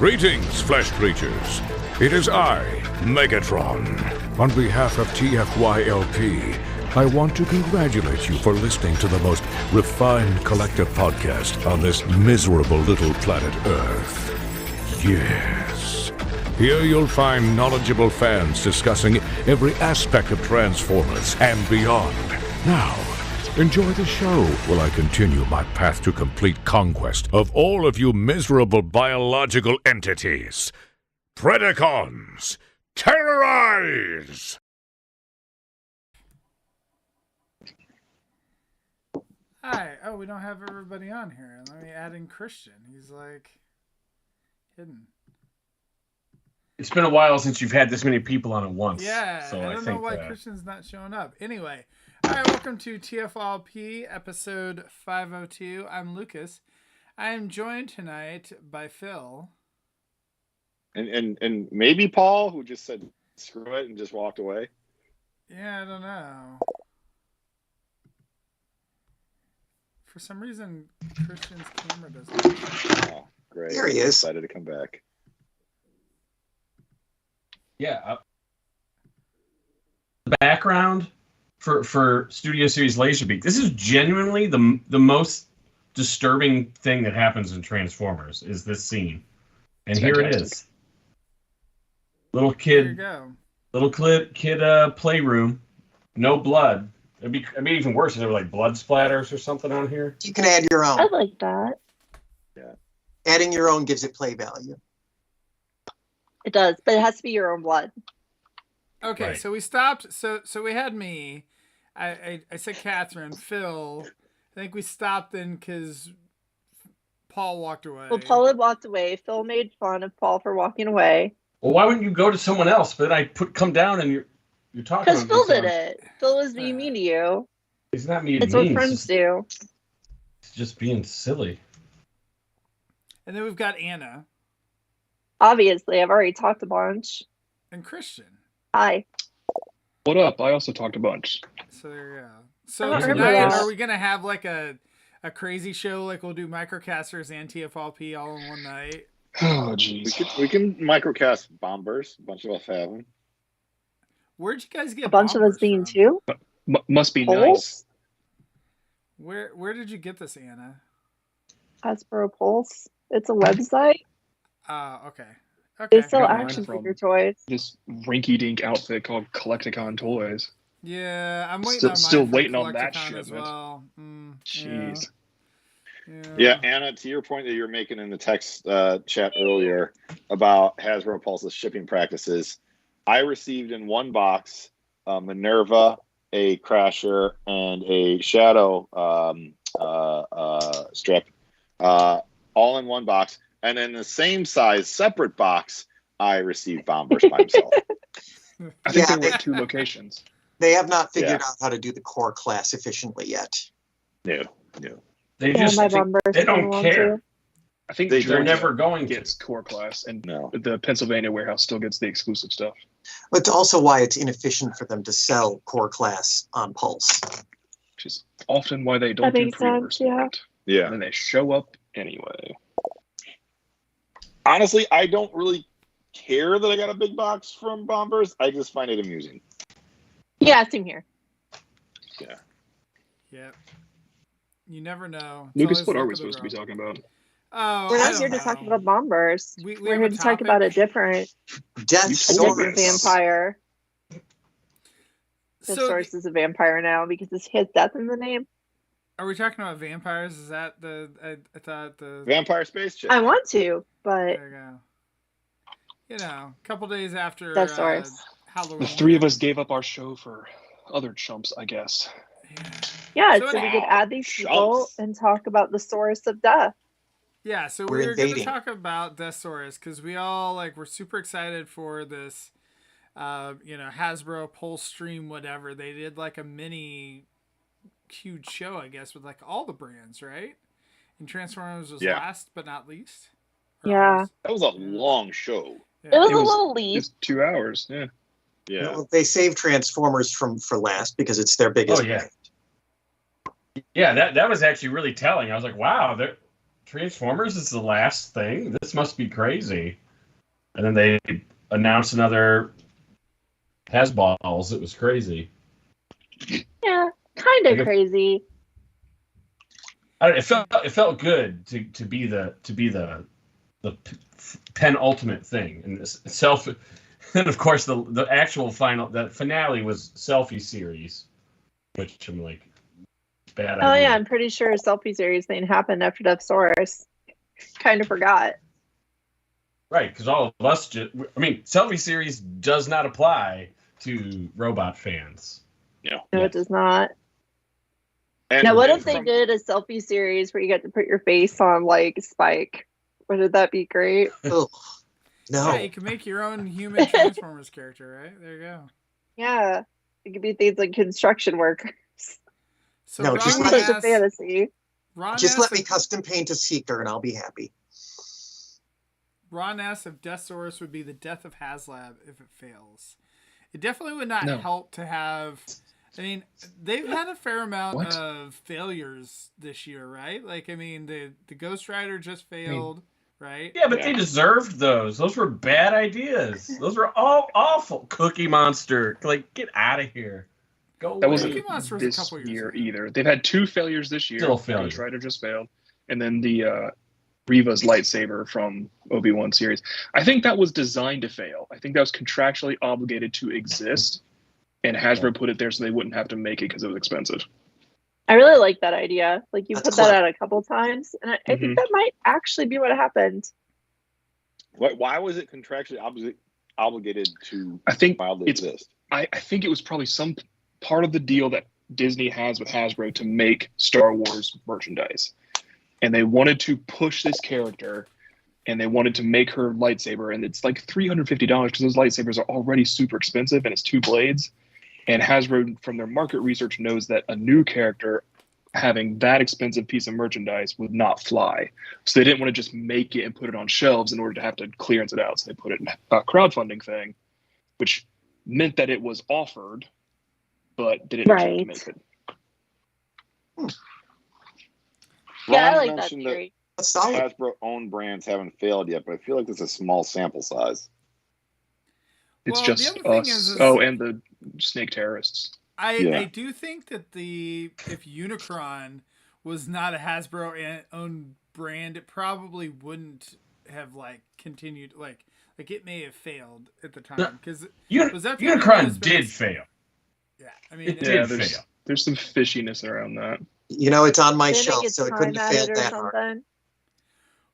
Greetings, flesh creatures. It is I, Megatron. On behalf of TFYLP, I want to congratulate you for listening to the most refined collective podcast on this miserable little planet Earth. Yes. Here you'll find knowledgeable fans discussing every aspect of Transformers and beyond. Now, enjoy the show while I continue my path to complete conquest of all of you miserable biological entities. Predacons, terrorize! Hi. Oh, we don't have everybody on here. Let me add in Christian. He's like hidden. It's been a while since you've had this many people on at once. Yeah, so I don't know why Christian's not showing up. Anyway, all right, welcome to TFYLP episode 502. I'm Lucas. I am joined tonight by Phil. And maybe Paul, who just said screw it and just walked away. Yeah, I don't know. For some reason, Christian's camera doesn't. Oh, great. There he is. Decided to come back. Yeah. The background for Studio Series Laserbeak. This is genuinely the most disturbing thing that happens in Transformers is this scene. And here it is. Little kid. There you go. Little kid playroom. No blood. It'd be even worse if there were like blood splatters or something on here. You can add your own. I like that. Yeah. Adding your own gives it play value. It does, but it has to be your own blood. Okay, Right. so we stopped. So we had me. I said Catherine, Phil. I think we stopped then because Paul walked away. Well, Paul had walked away. Phil made fun of Paul for walking away. Well, why wouldn't you go to someone else? But then I come down and you're talking. Because Phil about did it. Phil was being mean to you. He's not mean. It's what friends do. He's just being silly. And then we've got Anna Obviously, I've already talked a bunch. and Christian. Hi. What up? I also talked a bunch. So there you go. So I don't tonight, remember that. are we gonna have like a crazy show? Like we'll do microcasters and TFLP all in one night. Oh, jeez. We can microcast bombers. A bunch of us have them. Where'd you guys get A bunch of us bombers being from? too. Must be Pulse? nice. Where did you get this, Anna? Hasbro Pulse. It's a website. Okay. They sell got mine action from- figure toys. This rinky-dink outfit called Collecticon Toys. Yeah, I'm waiting Still- on mine still from waiting on that Collecticon as shipment. well. Jeez. Yeah, Anna, to your point that you were making in the text chat earlier about Hasbro Pulse's shipping practices, I received in one box Minerva, a Crasher, and a Shadow strip, all in one box. And in the same size, separate box, I received Bombers by himself. I think Yeah, there were two locations. They have not figured Yeah. out how to do the core class efficiently yet. No. They Yeah, just my I think Bombers they don't one care. too. I think They're They're Georgia never going to. gets core class, and No. the Pennsylvania warehouse still gets the exclusive stuff. But it's also why it's inefficient for them to sell core class on Pulse. Which is often why they don't That do makes pre-orders. sense, yeah. Yeah. And then they show up anyway. Honestly, I don't really care that I got a big box from Bombers. I just find it amusing. Yeah, same here. Yep. You never know. It's Lucas, always what are look we at the supposed to be ground. talking about? Oh, We're I not don't here to know. talk about Bombers. We We're have here a to talk about a topic? different Deathsaurus. vampire. So, Deathsaurus is a vampire now because it has death in the name. are we talking about vampires? Is that the? I thought the. Vampire Space Chick. I want to, but There you go. You know, a couple days after Deathsaurus. Halloween. The three of us gave up our show for other chumps, I guess. Yeah. yeah, So so we could wow, add these people chumps. and talk about the source of death. Yeah, so We're we were going to invading. talk about Deathsaurus because we all we're super excited for this, Hasbro Pulse stream, whatever. They did like a mini huge show, I guess, with like all the brands, right? And Transformers was Yeah. last but not least. Or Yeah. almost. That was a long show. Yeah. It was It a was- little lead. It's 2 hours, yeah. Yeah. Well, they save Transformers for last because it's their biggest. Oh, yeah. Yeah, that was actually really telling. I was like, wow, Transformers is the last thing? This must be crazy. And then they announced another Hasballs. It was crazy. Yeah, kind of crazy. It felt good to be the penultimate thing in this self. And of course, the actual finale was Selfie Series, which I'm like, bad idea. Oh yeah, I'm pretty sure a Selfie Series thing happened after Deathsaurus. Kind of forgot. Right, because all of us Selfie Series does not apply to robot fans. Yeah. No, it does not. And Now, what if they did a Selfie Series where you get to put your face on like Spike? Wouldn't that be great? Ugh. No. Yeah, you can make your own human Transformers character, right? There you go. Yeah, it could be things like construction work. So No, Ron just Such a asks, fantasy. Ron Just let asks me if- custom paint a Seeker and I'll be happy. Ron asks if Deathsaurus would be the death of Haslab if it fails. It definitely would not No. help to have. I mean, they've had a fair amount What? of failures this year, right? Like, I mean, the Ghost Rider just failed, right? Yeah, but Yeah. they deserved those. Those were bad ideas. Those were all awful. Cookie Monster, like, get out of here. Go That away. wasn't Cookie Monster was a this couple years year ago. either. They've had 2 failures this year. Still a failure. Ghost Rider just failed. And then the Reva's lightsaber from Obi-Wan series. I think that was designed to fail. I think that was contractually obligated to exist. And Hasbro put it there so they wouldn't have to make it because it was expensive. I really like that idea. Like you That's put that clever. out a couple times, and I Mhm. think that might actually be what happened. why was it contractually obligated to I think mildly it's exist? I think it was probably some part of the deal that Disney has with Hasbro to make Star Wars merchandise. And they wanted to push this character and they wanted to make her lightsaber. And it's like $350 because those lightsabers are already super expensive and it's 2 blades. And Hasbro, from their market research, knows that a new character having that expensive piece of merchandise would not fly. So they didn't want to just make it and put it on shelves in order to have to clearance it out. So they put it in a crowdfunding thing, which meant that it was offered, but didn't actually Right. make it. Yeah, I Ron like that mentioned theory. That's solid. Hasbro owned brands haven't failed yet, but I feel like this is a small sample size. It's Well, the just other thing us. is- Oh, and the snake terrorists. Yeah. I do think that if Unicron was not a Hasbro owned brand, it probably wouldn't have like continued like it may have failed at the time because was that Unicron did fail. Yeah, I mean, It did there's, fail. there's some fishiness around that. You know, it's on my Didn't shelf, get so it time couldn't have at failed it or that hard. something.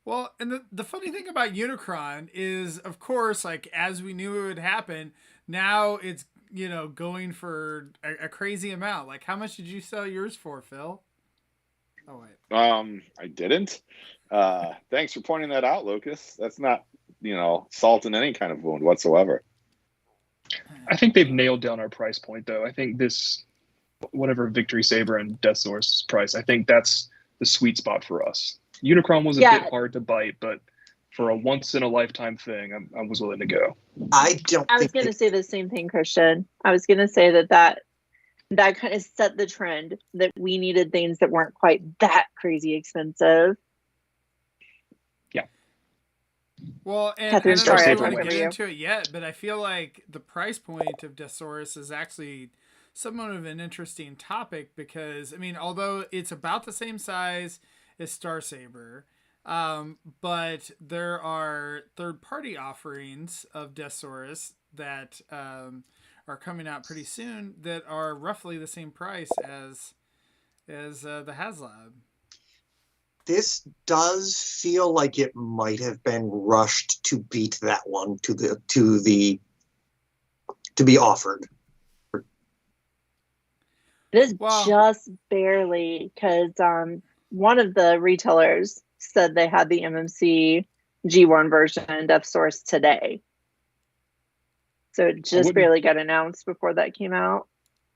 Well, and the funny thing about Unicron is, of course, like as we knew it would happen, now it's going for a crazy amount. Like, how much did you sell yours for, Phil? Oh wait, I didn't. Thanks for pointing that out, Lucas. That's not salt in any kind of wound whatsoever. I think they've nailed down our price point, though. I think this, whatever Victory Saber and Deathsaurus price, I think that's the sweet spot for us. Unicron was a Yeah. bit hard to bite, but for a once-in-a-lifetime thing, I was willing to go. I don't I was think going to it- say the same thing, Christian. I was going to say that kind of set the trend that we needed things that weren't quite that crazy expensive. well, and Catherine, I don't know if sorry, you I want to went get for you. into it yet, but I feel like the price point of Deathsaurus is actually somewhat of an interesting topic because, I mean, although it's about the same size as Starsaber, but there are third-party offerings of Deathsaurus that are coming out pretty soon that are roughly the same price as the Haslab. this does feel like it might have been rushed to beat that one to be offered. It is Wow. just barely because one of the retailers said they had the MMC G1 version Deathsaurus today. So it just wouldn't- barely got announced before that came out.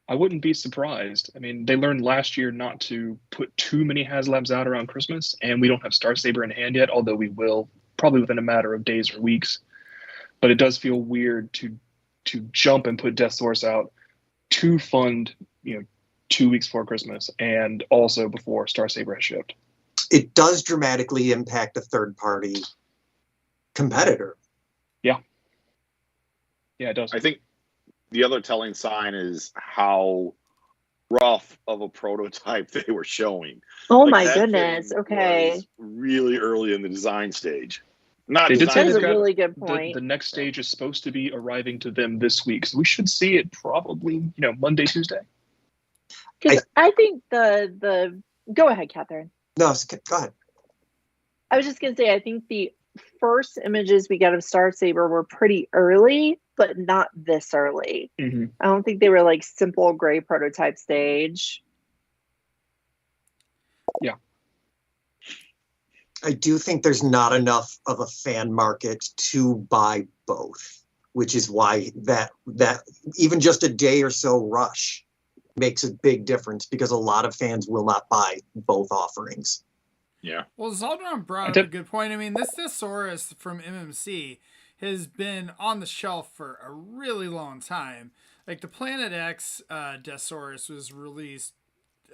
I wouldn't be surprised. I mean, they learned last year not to put too many Haslabs out around Christmas, and we don't have Starsaber in hand yet, although we will probably within a matter of days or weeks. But it does feel weird to jump and put Deathsaurus out to fund, 2 weeks before Christmas, and also before Starsaber has shipped. it does dramatically impact a third-party competitor. Yeah, it does. I think the other telling sign is how rough of a prototype they were showing. Oh Like, my that goodness. thing Okay. was really early in the design stage. Not They did design say That is they've a got really good point. the next stage is supposed to be arriving to them this week, so we should see it probably, Monday, Tuesday. Because I think the go ahead, Catherine. No, go ahead. I was just gonna say I think the first images we got of Star Saber were pretty early, but not this early. Mm-hmm. I don't think they were like simple gray prototype stage. Yeah. I do think there's not enough of a fan market to buy both, which is why that even just a day or so rush makes a big difference, because a lot of fans will not buy both offerings. Yeah. Well, Zaldron brought up a good point. I mean, this Deathsaurus from MMC has been on the shelf for a really long time. Like the Planet X Deathsaurus was released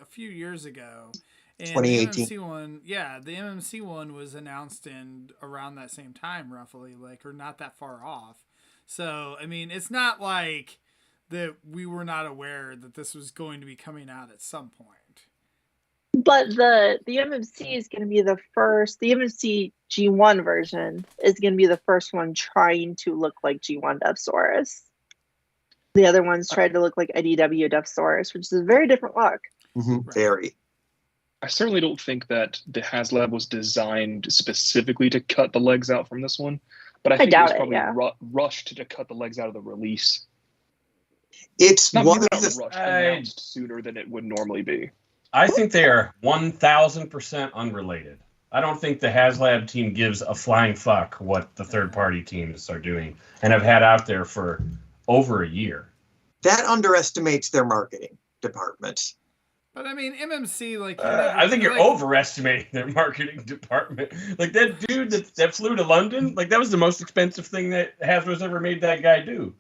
a few years ago. And 2018. the MMC one, the MMC one was announced in around that same time, roughly, or not that far off. So, I mean, it's not like that we were not aware that this was going to be coming out at some point. But the MMC is going to be the first. The MMC G1 version is going to be the first one trying to look like G1 Deathsaurus. The other ones tried to look like IDW Deathsaurus, which is a very different look. Mm-hmm. Right. Very. I certainly don't think that the Haslab was designed specifically to cut the legs out from this one, but I think it was probably rushed to cut the legs out of the release. It's Not one of rushed, the announced sooner than it would normally be. I think they are 1,000% unrelated. I don't think the Haslab team gives a flying fuck what the third-party teams are doing and have had out there for over a year. That underestimates their marketing department. But I mean, MMC, I think you're overestimating their marketing department. Like that dude that flew to London, like that was the most expensive thing that Hasbro's ever made that guy do.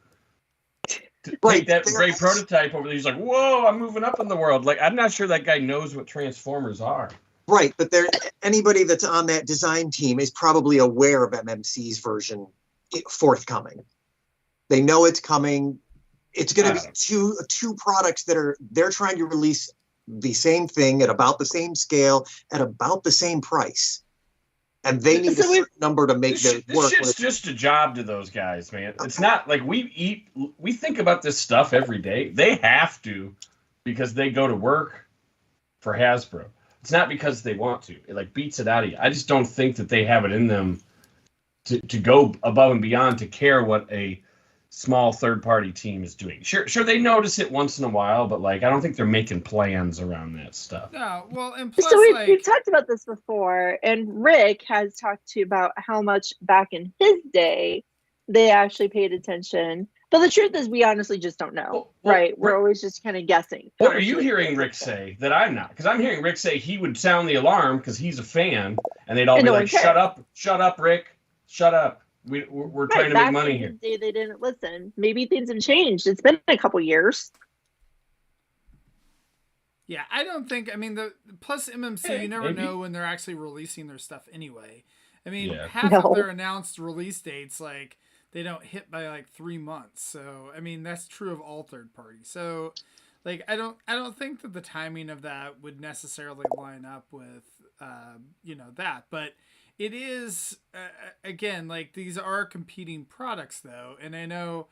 Take that great prototype over there. He's like, whoa, I'm moving up in the world. Like, I'm not sure that guy knows what Transformers are. Right, but anybody that's on that design team is probably aware of MMC's version forthcoming. They know it's coming. It's going to be two products they're trying to release the same thing at about the same scale at about the same price. And they need a certain number to make their work. This shit's just a job to those guys, man. It's not like we think about this stuff every day. They have to because they go to work for Hasbro. It's not because they want to. It beats it out of you. I just don't think that they have it in them to go above and beyond to care what a small third-party team is doing. Sure, they notice it once in a while, but I don't think they're making plans around that stuff. No, well, and plus, so we've talked about this before, and Rick has talked to about how much back in his day they actually paid attention. But the truth is, we honestly just don't know, right? We're always just kind of guessing. What are you hearing Rick say that I'm not? Because I'm hearing Rick say he would sound the alarm because he's a fan, and they'd all be like, "Shut up, Rick, shut up." We're trying to make money here. They didn't listen. Maybe things have changed. It's been a couple years. Yeah, I don't think. I mean, the plus MMC, you never know when they're actually releasing their stuff anyway. I mean, half of their announced release dates, they don't hit by 3 months. So I mean, that's true of all third parties. So I don't think that the timing of that would necessarily line up with that, but. It is, again, these are competing products, though. And I know,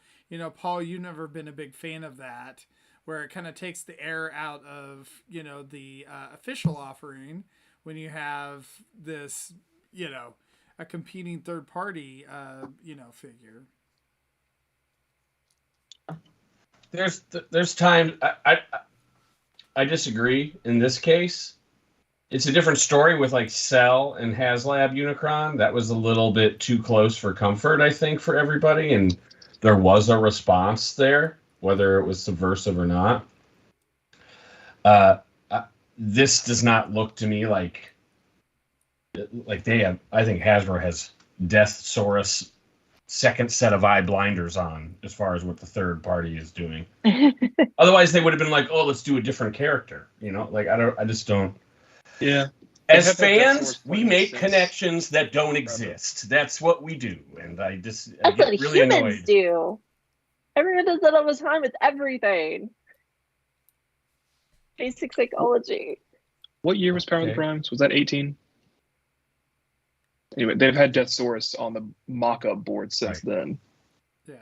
Paul, you've never been a big fan of that, where it kind of takes the air out of, the official offering when you have this, a competing third party, figure. There's times I disagree in this case. It's a different story with Cell and Haslab Unicron. That was a little bit too close for comfort, I think, for everybody. And there was a response there, whether it was subversive or not. This does not look to me like they have. I think Hasbro has Deathsaurus second set of eye blinders on as far as what the third party is doing. Otherwise, they would have been like, "Oh, let's do a different character." I just don't. Yeah, As have that fans, Deathsaurus we playing make since connections that don't forever. exist. That's what we do, and I That's get what really humans annoyed. do. Everyone does that all the time with everything. Basic psychology. What year was Power of the Okay. Primes? Was that 18? Anyway, they've had Deathsaurus on the mock-up board since then. Yeah.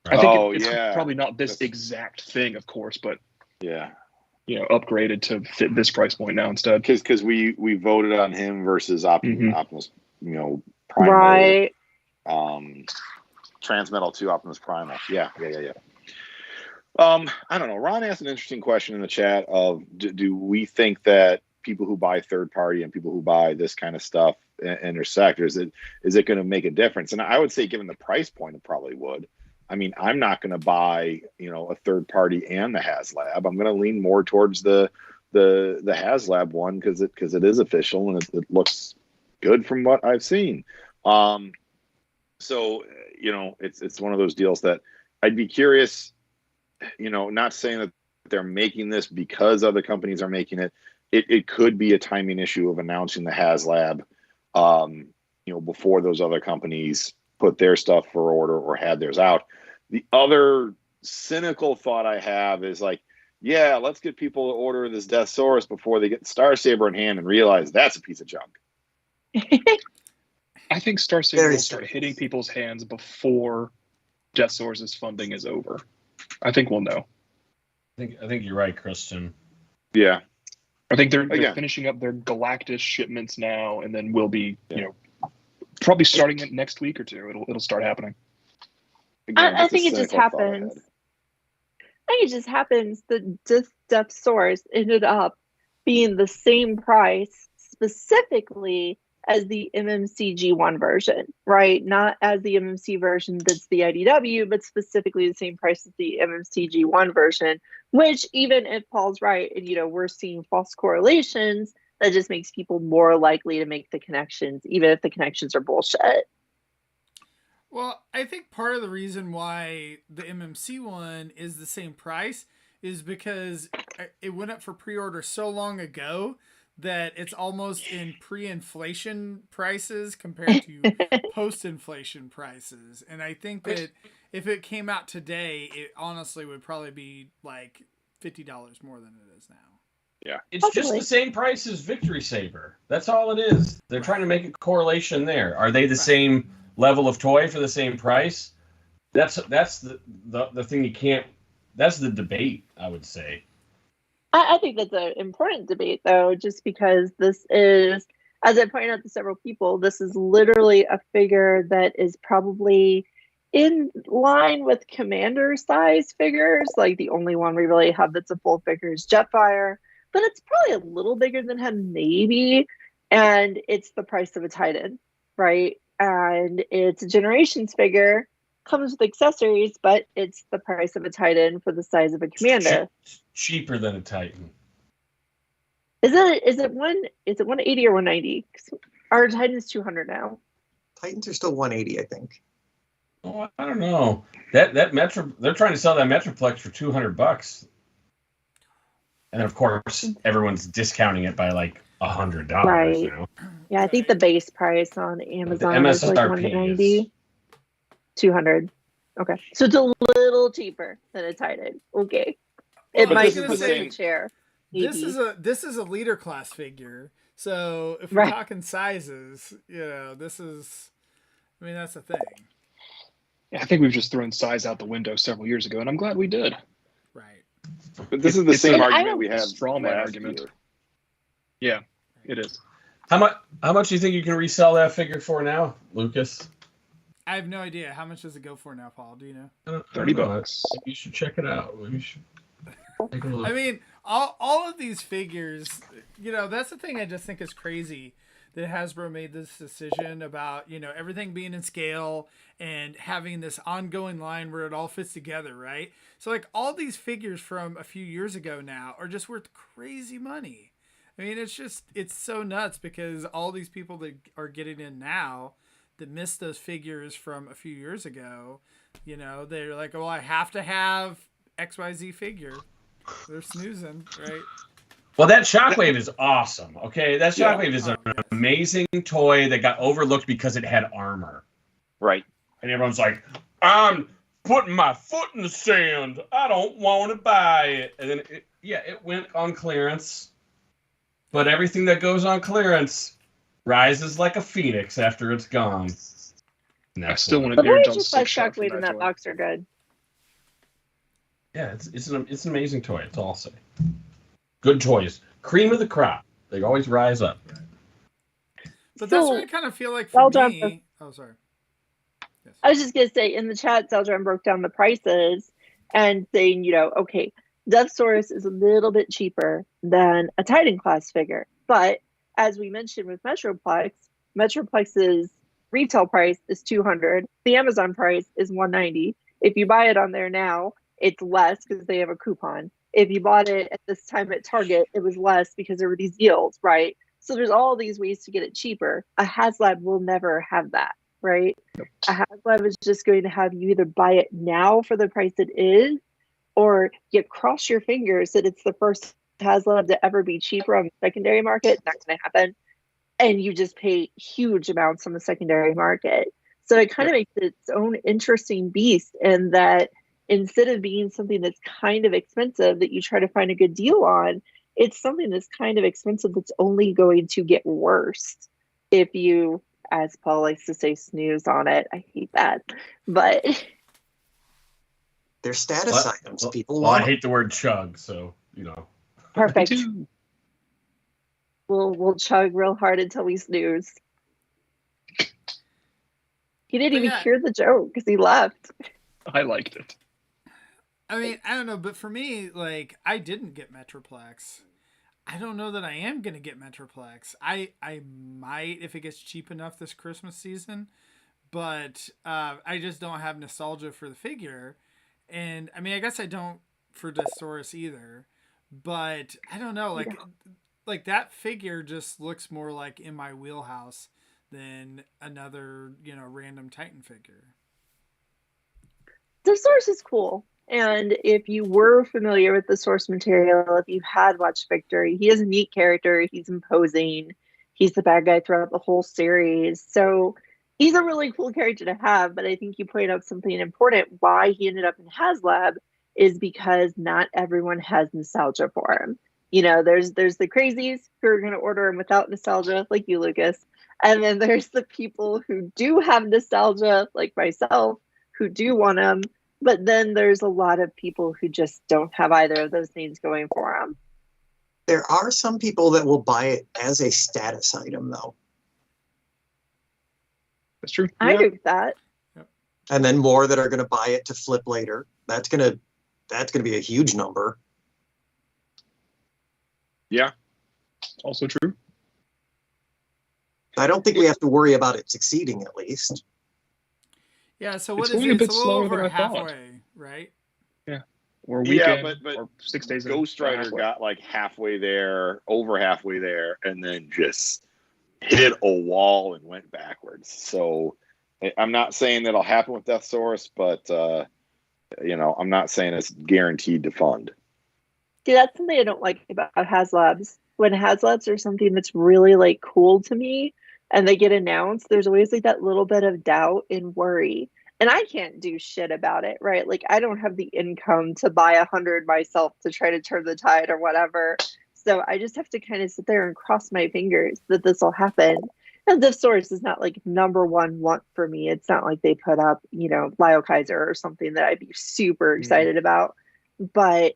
I think Oh, it's yeah. probably not this That's- exact thing, of course, but Yeah, upgraded to fit this price point now instead. because we voted on him versus Optimus, Primal, Right. Transmetal 2 Optimus Primal. Yeah. I don't know. Ron asked an interesting question in the chat of do we think that people who buy third party and people who buy this kind of stuff intersect, or is it going to make a difference? And I would say, given the price point, it probably would. I mean, I'm not going to buy, a third party and the Haslab. I'm going to lean more towards the Haslab one because it is official and it looks good from what I've seen. So it's one of those deals that I'd be curious. Not saying that they're making this because other companies are making it. It could be a timing issue of announcing the Haslab, before those other companies put their stuff for order or had theirs out. The other cynical thought I have is like, yeah, let's get people to order this Deathsaurus before they get Star Saber in hand and realize that's a piece of junk. I think Star Saber Very will start strange. hitting people's hands before Deathsaurus' funding is over. I think we'll know. I think you're right, Christian. Yeah. I think they're Again. finishing up their Galactus shipments now, and then we'll be, probably starting it next week or two. It'll start happening. Again, I a think it just cynical thought I happens. had. I think it just happens that Deathsaurus ended up being the same price specifically as the MMC G1 version, right? Not as the MMC version that's the IDW, but specifically the same price as the MMC G1 version, which even if Paul's right, and we're seeing false correlations, that just makes people more likely to make the connections, even if the connections are bullshit. Well, I think part of the reason why the MMC one is the same price is because it went up for pre-order so long ago that it's almost in pre-inflation prices compared to post-inflation prices. And I think that if it came out today, it honestly would probably be like $50 more than it is now. Yeah. It's just the same price as Victory Saber. That's all it is. They're trying to make a correlation there. Are they the same level of toy for the same price? That's the thing you can't. That's the debate, I would say. I think that's an important debate, though, just because this is, as I pointed out to several people, this is literally a figure that is probably in line with Commander size figures. Like the only one we really have that's a full figure is Jetfire, but it's probably a little bigger than him, maybe. And it's the price of a Titan, right? And it's a Generations figure, comes with accessories, but it's the price of a Titan for the size of a Commander. Cheaper than a Titan. Is it 180 or 190? Our Titan's 200 now. Titans are still 180, I think. Oh, I don't know. That Metro, they're trying to sell that Metroplex for $200, and of course everyone's discounting it by like $100. Right. Yeah, I think the base price on Amazon is like MSRP 190. 200. Okay, so it's a little cheaper than a Titan. Okay, it Well, might I was be gonna the say, chair. Maybe. This is a leader class figure. So if we're Right. talking sizes, this is. I mean, that's the thing, I think we've just thrown size out the window several years ago, and I'm glad we did. right? But this is the It's same a- argument we had straw man last argument. year. Yeah, it is. How much do you think you can resell that figure for now, Lucas? I have no idea. How much does it go for now, Paul? Do you know? I don't $30. know. Maybe you should check it out. Maybe you should take a look. I mean, all of these figures, that's the thing I just think is crazy that Hasbro made this decision about, everything being in scale and having this ongoing line where it all fits together, right? So like all these figures from a few years ago now are just worth crazy money. I mean, it's so nuts because all these people that are getting in now that missed those figures from a few years ago, they're like, oh, I have to have XYZ figure. They're snoozing, right? Well, that Shockwave is awesome. Okay, that Shockwave is an amazing toy that got overlooked because it had armor. Right. And everyone's like, I'm putting my foot in the sand. I don't want to buy it. And then, it went on clearance. But everything that goes on clearance rises like a phoenix after it's gone. I still want The to dare just jump like 6 shot from Shockwave in that toy. box are good. Yeah, it's an amazing toy. That's all I'll say. Good toys. Cream of the crop. They always rise up. But So, that's what I kind of feel like for me. Oh, sorry. Yes. I was just gonna say in the chat, Zeldron broke down the prices and saying, okay, Deathsaurus is a little bit cheaper than a Titan class figure, but as we mentioned with Metroplex's retail price is $200. The Amazon price is $190. If you buy it on there now, it's less because they have a coupon. If you bought it at this time at Target, it was less because there were these deals, right? So there's all these ways to get it cheaper. A Haslab will never have that, right? Nope. A Haslab is just going to have you either buy it now for the price it is, or you cross your fingers that it's the first Haslab to ever be cheaper on the secondary market. Not going to happen. And you just pay huge amounts on the secondary market. So it kind of makes it its own interesting beast in that instead of being something that's kind of expensive that you try to find a good deal on, it's something that's kind of expensive that's only going to get worse if you, as Paul likes to say, snooze on it. I hate that. But They're status items. People Well, I want hate the word chug, so, perfect. Me too. We'll chug real hard until we snooze. He didn't even hear the joke because he left. I liked it. I mean, I don't know, but for me, like, I didn't get Metroplex. I don't know that I am going to get Metroplex. I might if it gets cheap enough this Christmas season, but I just don't have nostalgia for the figure. And, I mean, I guess I don't for Deathsaurus either, but I don't know, like that figure just looks more like in my wheelhouse than another, random Titan figure. Deathsaurus is cool. And if you were familiar with the source material, if you had watched Victory, he is a neat character. He's imposing. He's the bad guy throughout the whole series. So he's a really cool character to have. But I think you pointed out something important. Why he ended up in Haslab is because not everyone has nostalgia for him. There's the crazies who are going to order him without nostalgia, like you, Lucas. And then there's the people who do have nostalgia, like myself, who do want him. But then there's a lot of people who just don't have either of those things going for them. There are some people that will buy it as a status item, though. That's true. I agree with that. And then more that are going to buy it to flip later. That's gonna be a huge number. Yeah. Also true. I don't think we have to worry about it succeeding, at least. Yeah, so what It's is going it? a bit It's a little slower over than I thought. halfway, right? Yeah. Or a weekend, but or 6 days. Ghost Rider halfway. got like halfway there, over halfway there, and then just hit a wall and went backwards. So I'm not saying that'll happen with Deathsaurus, but I'm not saying it's guaranteed to fund. See, that's something I don't like about Haslabs. When Haslabs are something that's really like cool to me and they get announced, there's always like that little bit of doubt and worry. And I can't do shit about it, right? Like I don't have the income to buy 100 myself to try to turn the tide or whatever. So I just have to kind of sit there and cross my fingers that this will happen. And Deathsaurus is not like number one want for me. It's not like they put up, Lyle Kaiser or something that I'd be super excited about. But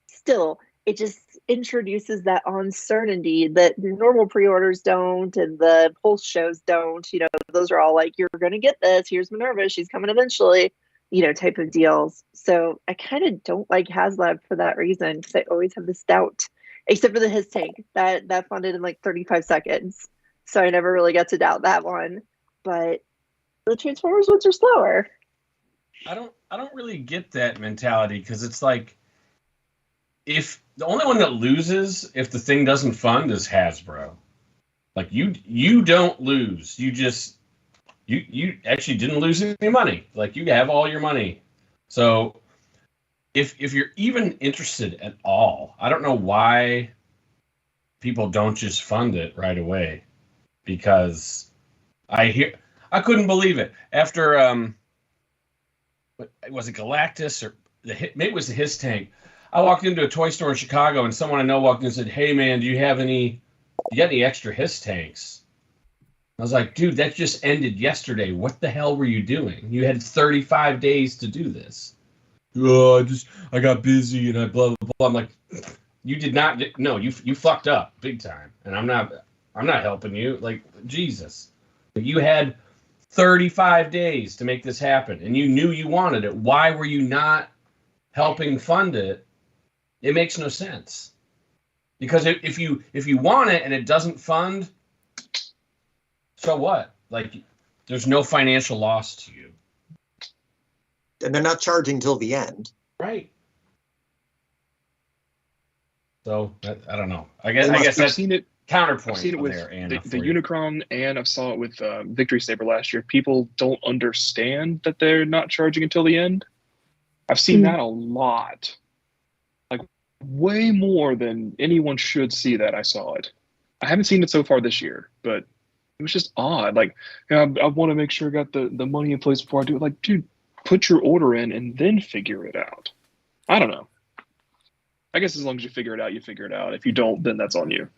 still, it just introduces that uncertainty that normal pre-orders don't and the pulse shows don't. Those are all like, you're going to get this. Here's Minerva. She's coming eventually, type of deals. So I kind of don't like Haslab for that reason because I always have this doubt, except for the his tank that funded in like 35 seconds. So I never really got to doubt that one. But the Transformers ones are slower. I don't really get that mentality because it's like, if the only one that loses if the thing doesn't fund is Hasbro. Like you don't lose. You actually didn't lose any money. Like you have all your money. So if you're even interested at all, I don't know why people don't just fund it right away, because I couldn't believe it after was it Galactus or maybe it was the His Tank. I walked into a toy store in Chicago and someone I know walked in and said, "Hey man, do you got any extra His Tanks?" I was like, "Dude, that just ended yesterday. What the hell were you doing? You had 35 days to do this." "Oh, I got busy and I blah blah blah." I'm like, "You did not. No, you fucked up big time, and I'm not helping you. Like, Jesus, you had 35 days to make this happen, and you knew you wanted it. Why were you not helping fund it?" It makes no sense, because if you want it and it doesn't fund, so what? Like, there's no financial loss to you, and they're not charging till the end, right? So I don't know. I guess that's seen it. Counterpoint. I've seen it with there, Anna, the Unicron, and I saw it with Victory Saber last year. People don't understand that they're not charging until the end. I've seen that a lot, like way more than anyone should see that. I saw it. I haven't seen it so far this year, but it was just odd. Like, I want to make sure I got the money in place before I do it. Like, dude, put your order in and then figure it out. I don't know. I guess as long as you figure it out, you figure it out. If you don't, then that's on you.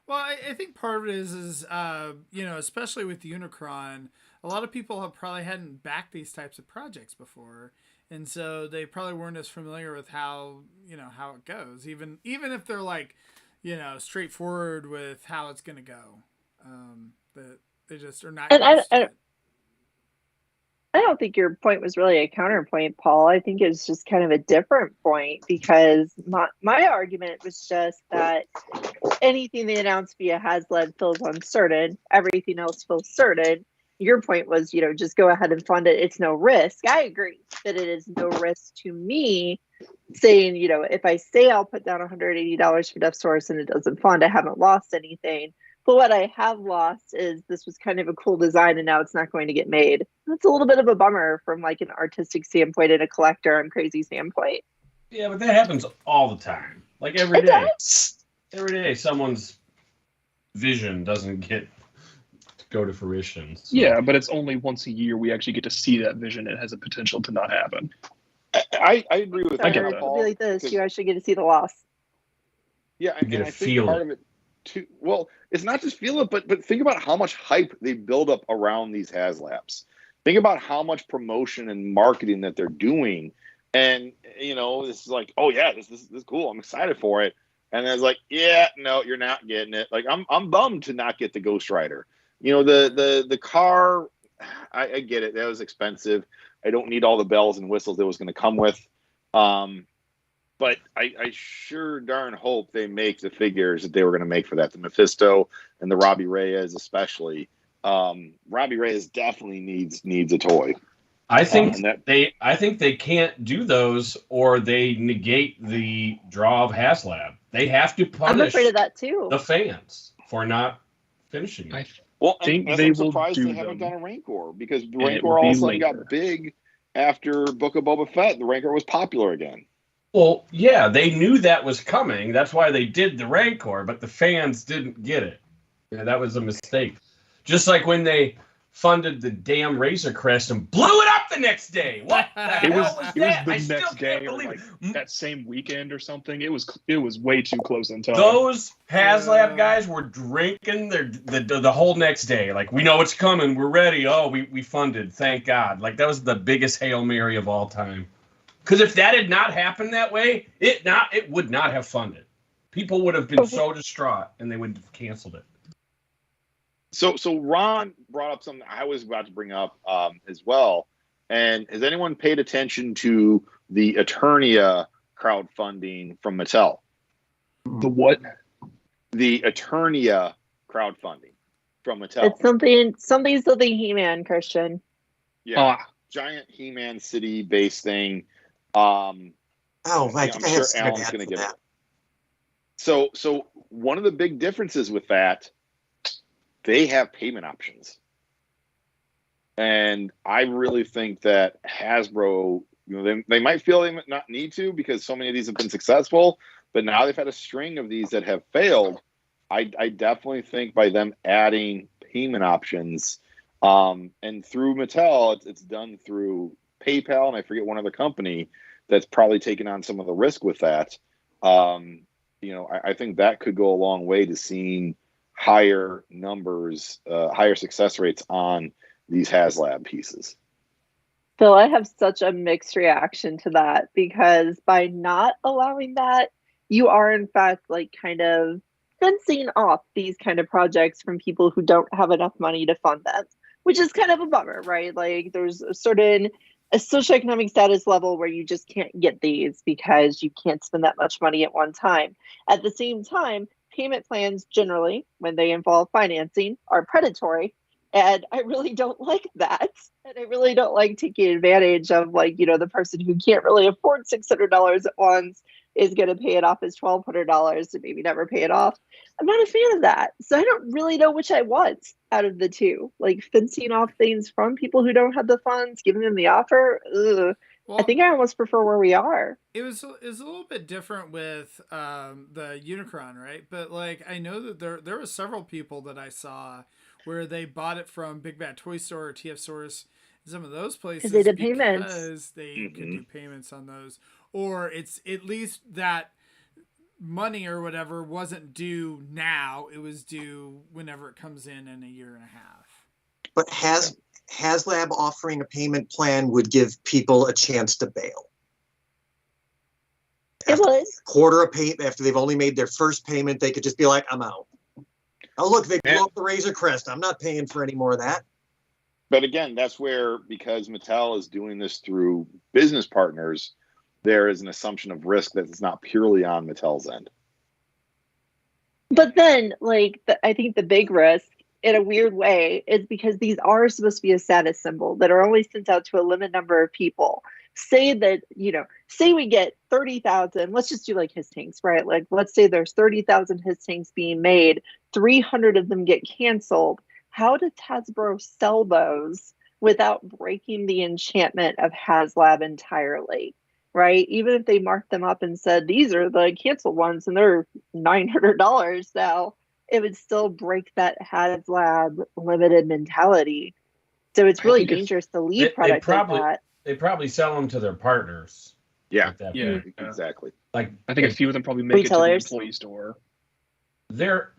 Well, I think part of it is especially with Unicron, a lot of people probably hadn't backed these types of projects before, and so they probably weren't as familiar with how it goes. Even if they're like, straightforward with how it's going to go, that they just are not. I don't think your point was really a counterpoint, Paul. I think it's just kind of a different point, because my argument was just that anything they announce via Haslab feels uncertain. Everything else feels certain. Your point was, just go ahead and fund it. It's no risk. I agree that it is no risk to me, saying, if I say I'll put down $180 for Deathsaurus and it doesn't fund, I haven't lost anything. But what I have lost is this was kind of a cool design and now it's not going to get made. That's a little bit of a bummer from like an artistic standpoint and a collector and crazy standpoint. Yeah, but that happens all the time. Like every day. Every day someone's vision doesn't go to fruition. So. Yeah, but it's only once a year we actually get to see that vision. It has a potential to not happen. I agree with that. It'll be like this. You actually get to see the loss. Yeah, and I think part of it too. Well, it's not just feel it, but think about how much hype they build up around these HasLabs. Think about how much promotion and marketing that they're doing, and this is like, oh yeah, this is cool. I'm excited for it. And then it's like, yeah, no, you're not getting it. Like I'm bummed to not get the Ghost Rider. The car, I get it. That was expensive. I don't need all the bells and whistles it was going to come with. But I sure darn hope they make the figures that they were going to make for that. The Mephisto and the Robbie Reyes especially. Robbie Reyes definitely needs a toy. I think they can't do those, or they negate the draw of Haslab. They have to punish. I'm afraid of that too. The fans for not finishing it. I'm surprised they haven't done a Rancor, because the Rancor all of a sudden got big after Book of Boba Fett. The Rancor was popular again. Well, yeah, they knew that was coming. That's why they did the Rancor, but the fans didn't get it. Yeah, that was a mistake. Just like when they funded the damn Razor Crest and blew it up the next day. What the hell was that? It was the next day, or like that same weekend or something. It was way too close in time. Those HasLab guys were drinking the whole next day. Like, we know it's coming. We're ready. Oh, we funded. Thank God. Like, that was the biggest Hail Mary of all time. Because if that had not happened that way, it would not have funded. People would have been so distraught, and they would have canceled it. So Ron brought up something I was about to bring up as well. And has anyone paid attention to the Eternia crowdfunding from Mattel? The what? The Eternia crowdfunding from Mattel. It's something He-Man, Christian. Yeah, giant He-Man city-based thing. I'm sure Alan's going to give it. So one of the big differences with that, they have payment options. And I really think that Hasbro they might feel they might not need to because so many of these have been successful, but now they've had a string of these that have failed. I definitely think by them adding payment options, and through Mattel, it's done through PayPal, and I forget one other company that's probably taken on some of the risk with that. I think that could go a long way to seeing higher numbers, higher success rates on these Haslab pieces. Phil, I have such a mixed reaction to that because by not allowing that, you are in fact like kind of fencing off these kind of projects from people who don't have enough money to fund them, which is kind of a bummer, right? Like there's a socioeconomic status level where you just can't get these because you can't spend that much money at one time. At the same time, payment plans generally, when they involve financing, are predatory. And I really don't like that. And I really don't like taking advantage of the person who can't really afford $600 at once is going to pay it off as $1,200 and maybe never pay it off. I'm not a fan of that. So I don't really know which I want out of the two. Like fencing off things from people who don't have the funds, giving them the offer. Ugh. Well, I think I almost prefer where we are. It was a little bit different with the Unicron, right? But I know that there were several people that I saw where they bought it from Big Bad Toy Store or TFSource, some of those places they did payments. Because they could do payments on those, or it's at least that money or whatever wasn't due now; it was due whenever it comes in a year and a half. But Haslab offering a payment plan would give people a chance to bail. It would. Quarter a payment after they've only made their first payment, they could just be like, "I'm out." Oh, look, they blew up the Razor Crest. I'm not paying for any more of that. But again, that's where, because Mattel is doing this through business partners, there is an assumption of risk that it's not purely on Mattel's end. But then, I think the big risk, in a weird way, is because these are supposed to be a status symbol that are only sent out to a limited number of people. Say that, say we get 30,000, let's just do his tanks, right? Let's say there's 30,000 his tanks being made, 300 of them get canceled. How does Hasbro sell those without breaking the enchantment of Haslab entirely, right? Even if they marked them up and said, these are the canceled ones and they're $900 now, it would still break that Haslab limited mentality. So it's really dangerous to leave products like that. They probably sell them to their partners. Yeah, exactly. I think a few of them probably make retailers. It to the employee store. There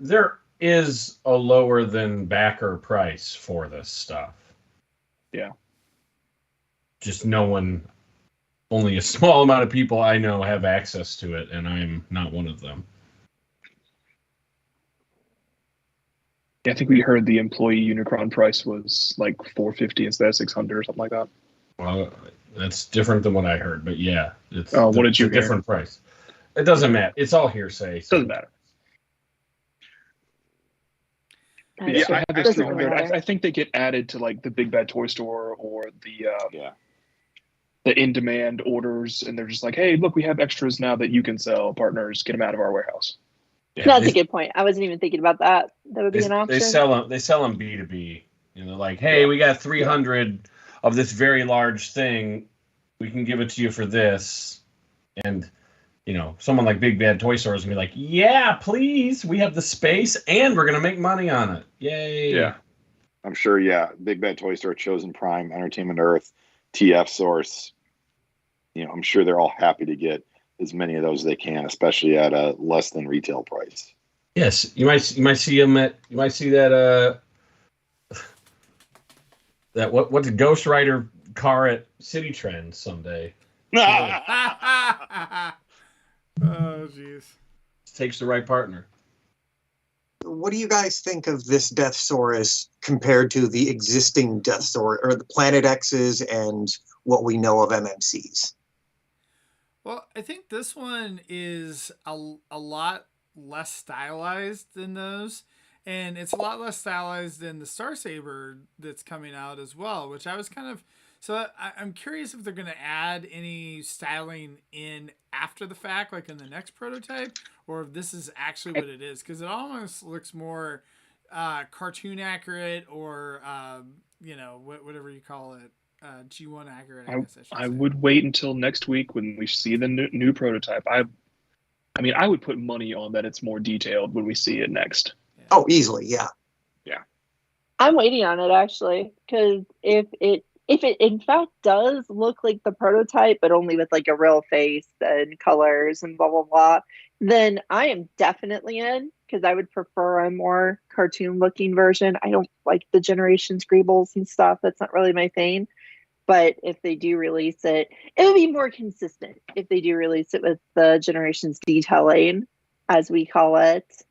is a lower than backer price for this stuff. Yeah. Just only a small amount of people I know have access to it, and I'm not one of them. Yeah, I think we heard the employee Unicron price was $450 instead of $600 or something like that. Well, that's different than what I heard, but yeah, it's what did you hear? Different price. It doesn't matter. It's all hearsay. So. Doesn't matter. Yeah, I think they get added to the Big Bad Toy Store or the in-demand orders, and they're just like, hey, look, we have extras now that you can sell. Partners, get them out of our warehouse. Yeah, that's a good point. I wasn't even thinking about that. That would be an option. They sell them B2B. Hey, we got 300 of this very large thing. We can give it to you for this. And, someone like Big Bad Toy Store is going to be like, yeah, please. We have the space and we're going to make money on it. Yay. Yeah. I'm sure, Big Bad Toy Store, Chosen Prime, Entertainment Earth, TFSource. I'm sure they're all happy to get as many of those as they can, especially at a less than retail price. Yes, you might see them that what's a Ghost Rider car at City Trends someday. Oh, jeez. Takes the right partner. What do you guys think of this Deathsaurus compared to the existing Deathsaurus, or the Planet X's and what we know of MMCs? Well, I think this one is a lot less stylized than those. And it's a lot less stylized than the Starsaber that's coming out as well, which I was kind of... So I'm curious if they're going to add any styling in after the fact, like in the next prototype, or if this is actually what it is. Because it almost looks more cartoon accurate or, whatever you call it. G1 accurate. I guess I should I say. would wait until next week when we see the new prototype. I mean, I would put money on that it's more detailed when we see it next. Yeah. Oh, easily, yeah. I'm waiting on it actually, because if it in fact does look like the prototype, but only with like a real face and colors and blah blah blah, then I am definitely in, because I would prefer a more cartoon looking version. I don't like the Generation Scribbles and stuff. That's not really my thing. But if they do release it, it would be more consistent if they do release it with the Generations detailing, as we call it.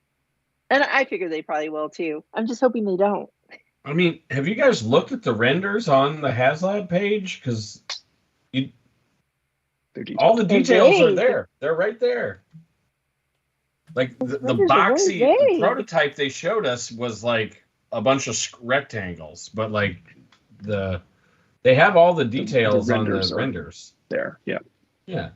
And I figure they probably will too. I'm just hoping they don't. I mean, have you guys looked at the renders on the Haslab page? Because all the details are there. They're right there. Like the boxy the prototype they showed us was like a bunch of rectangles, but like they have all the details on the renders there. Yeah. Yeah.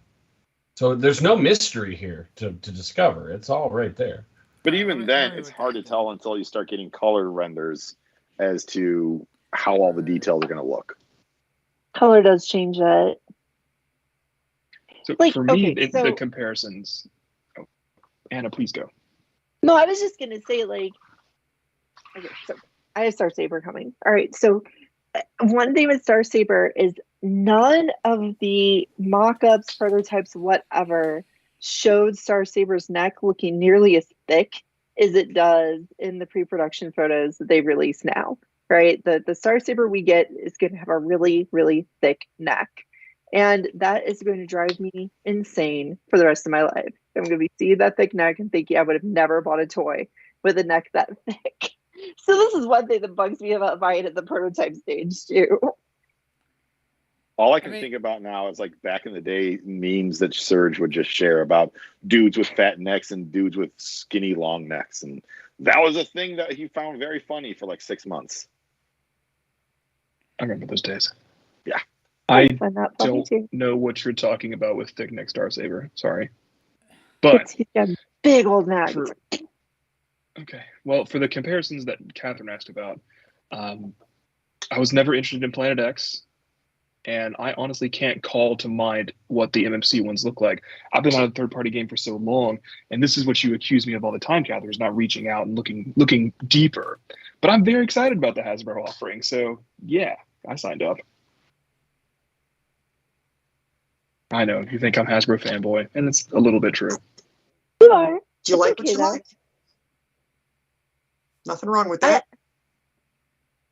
So there's no mystery here to discover. It's all right there. But even then, it's hard to tell until you start getting color renders as to how all the details are going to look. Color does change it. So for me, the comparisons. Oh, Anna, please go. No, I was just going to say, like, okay, so I have Star Saber coming. All right, so one thing with Star Saber is none of the mock-ups, prototypes, whatever, showed Star Saber's neck looking nearly as thick as it does in the pre-production photos that they release now, right? The Star Saber we get is going to have a really, really thick neck. And that is going to drive me insane for the rest of my life. I'm going to be seeing that thick neck and thinking I would have never bought a toy with a neck that thick. So this is one thing that bugs me about buying at the prototype stage too. All I can think about now is like back in the day memes that Surge would just share about dudes with fat necks and dudes with skinny long necks. And that was a thing that he found very funny for like 6 months. I remember those days. Yeah. I don't know what you're talking about with thick neck Star Saber. Sorry. But he's got big old neck. Okay. Well, for the comparisons that Catherine asked about, I was never interested in Planet X. And I honestly can't call to mind what the MMC ones look like. I've been on a third-party game for so long, and this is what you accuse me of all the time, Catherine, is not reaching out and looking deeper. But I'm very excited about the Hasbro offering, so yeah, I signed up. I know, you think I'm Hasbro fanboy, and it's a little bit true. You are. Do you like what you like? Nothing wrong with that.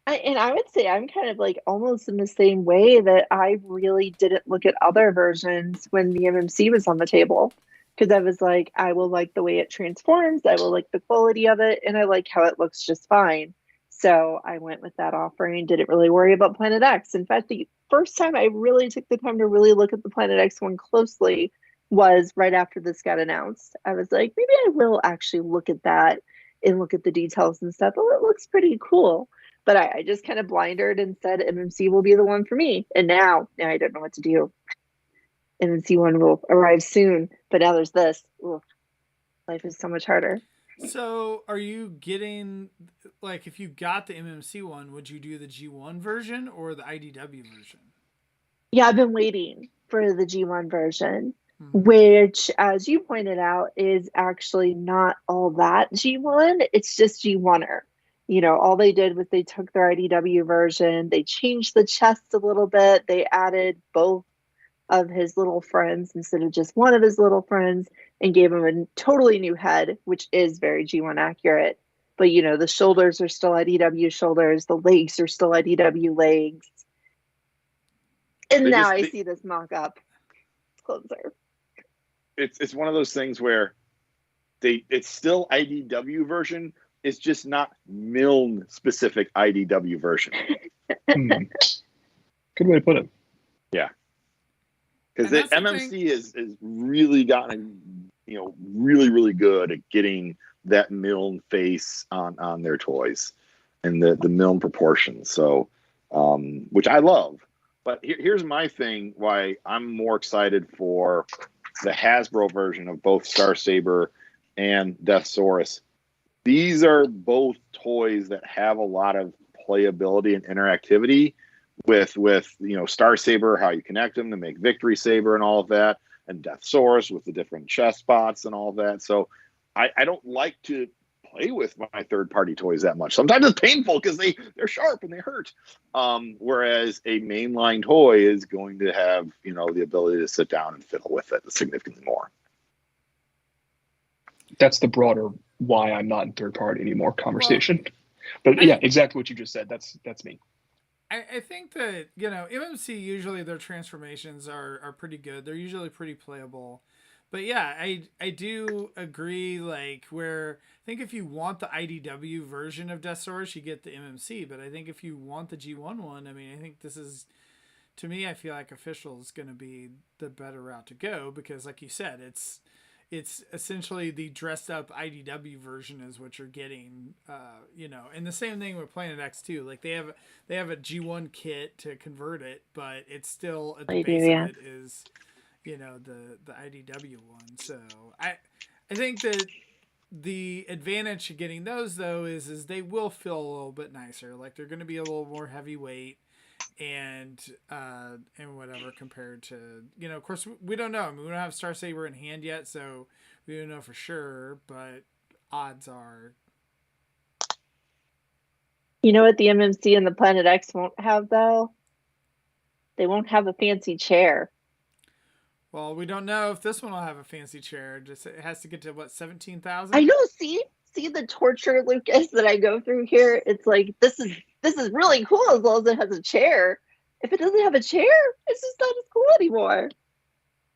And I would say I'm kind of like almost in the same way that I really didn't look at other versions when the MMC was on the table, because I was like, I will like the way it transforms, I will like the quality of it, and I like how it looks just fine. So I went with that offering, didn't really worry about Planet X. In fact, the first time I really took the time to really look at the Planet X one closely was right after this got announced. I was like, maybe I will actually look at that and look at the details and stuff. Oh, it looks pretty cool. But I just kind of blinded and said MMC will be the one for me. And now I don't know what to do. MMC one will arrive soon. But now there's this. Ooh, life is so much harder. So are you getting, like, if you got the MMC one, would you do the G1 version or the IDW version? Yeah, I've been waiting for the G1 version, which, as you pointed out, is actually not all that G1. It's just G1er. You know, all they did was they took their IDW version, they changed the chest a little bit, they added both of his little friends instead of just one of his little friends, and gave him a totally new head, which is very G1 accurate. But, you know, the shoulders are still IDW shoulders, the legs are still IDW legs. And now I see this mock-up closer. It's one of those things where it's still IDW version, it's just not Milne specific IDW version. Good way to put it. Yeah. Because the MMC is really gotten, you know, really, really good at getting that Milne face on their toys and the Milne proportions. So, which I love. But here's my thing why I'm more excited for the Hasbro version of both Star Saber and Deathsaurus. These are both toys that have a lot of playability and interactivity with Star Saber, how you connect them to make Victory Saber and all of that, and Deathsaurus with the different chest spots and all of that. So I don't like to play with my third-party toys that much. Sometimes it's painful because they're sharp and they hurt. Whereas a mainline toy is going to have the ability to sit down and fiddle with it significantly more. That's the broader why I'm not in third party anymore conversation. But yeah, exactly what you just said. That's me. I think that, MMC, usually their transformations are pretty good. They're usually pretty playable. But yeah, I do agree, where I think if you want the IDW version of Deathsaurus, you get the MMC. But I think if you want the G1 one, I think this is, to me, I feel like official is going to be the better route to go, because like you said, it's essentially the dressed up IDW version is what you're getting, and the same thing with Planet X too. Like they have a G1 kit to convert it, but it's still at the base of it is, the IDW one. So I think that the advantage of getting those though is they will feel a little bit nicer. Like they're going to be a little more heavyweight and whatever compared to, of course we don't know. We don't have Star Saber in hand yet, so we don't know for sure, but odds are. You know what the MMC and the Planet X won't have though? They won't have a fancy chair. Well, we don't know if this one will have a fancy chair. Just it has to get to what, 17,000? I know. See the torture, Lucas, that I go through here. It's like this is really cool as long as it has a chair. If it doesn't have a chair, it's just not as cool anymore.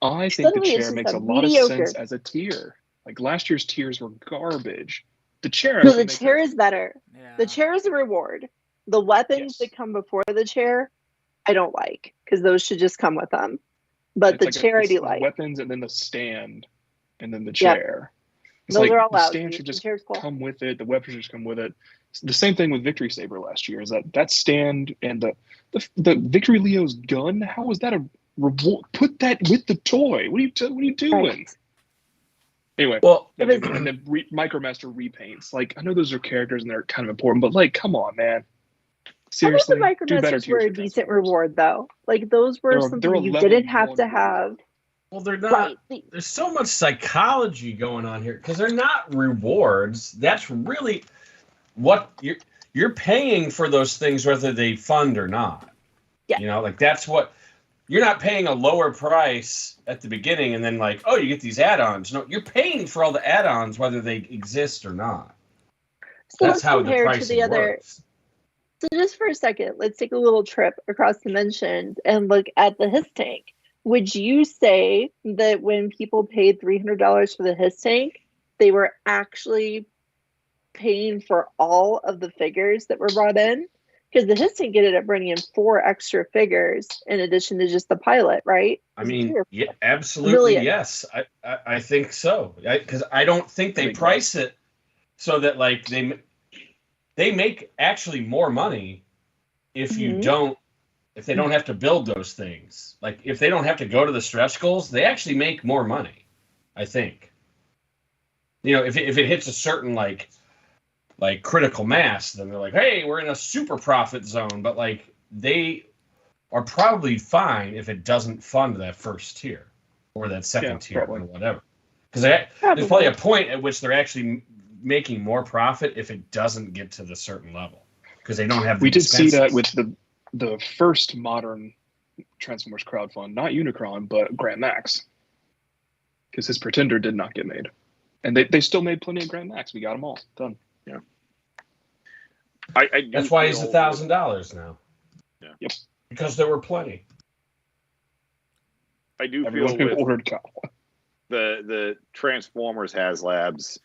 I think the chair makes a lot of sense as a tier. Like last year's tiers were garbage. The chair. No, the chair is better. Yeah. The chair is a reward. The weapons that come before the chair, I don't like, because those should just come with them. But the chair I do like. Weapons and then the stand and then the chair. It's those like are all the out. stand should just come with it. The weapons should just come with it. The same thing with Victory Saber last year. Is that stand and the Victory Leo's gun? How was that a reward? Put that with the toy. What are you doing? Right. Anyway, well, and then Micromaster repaints. Like I know those are characters and they're kind of important, but come on, man. Seriously, I thought the Micromasters were a decent reward, though. Like those were something you didn't have to have. Well, they're not. Right. There's so much psychology going on here because they're not rewards. That's really what you're paying for those things, whether they fund or not. Yeah. That's what you're not paying a lower price at the beginning and then you get these add-ons. No, you're paying for all the add-ons whether they exist or not. So that's how the pricing works. So just for a second, let's take a little trip across dimensions and look at the Hiss tank. Would you say that when people paid $300 for the Hiss tank, they were actually paying for all of the figures that were brought in? Because the Hiss tank ended up bringing in 4 extra figures in addition to just the pilot, right? Yeah, absolutely, yes. I think so. Because I don't think they price it so that they make actually more money if you if they don't have to build those things. If they don't have to go to the stretch goals, they actually make more money, I think. If it hits a certain critical mass, then they're like, hey, we're in a super profit zone. But they are probably fine if it doesn't fund that first tier or that second tier or whatever. Because there's probably a point at which they're actually making more profit if it doesn't get to the certain level because they don't have the expenses. See that with the first modern Transformers crowdfund, not Unicron but Grand Max, because his Pretender did not get made, and they still made plenty of Grand Max. We got them all done. Yeah, that's why he's $1,000 now. Yeah, yep, because there were plenty. I do Everyone feel with ordered the Transformers Haslabs,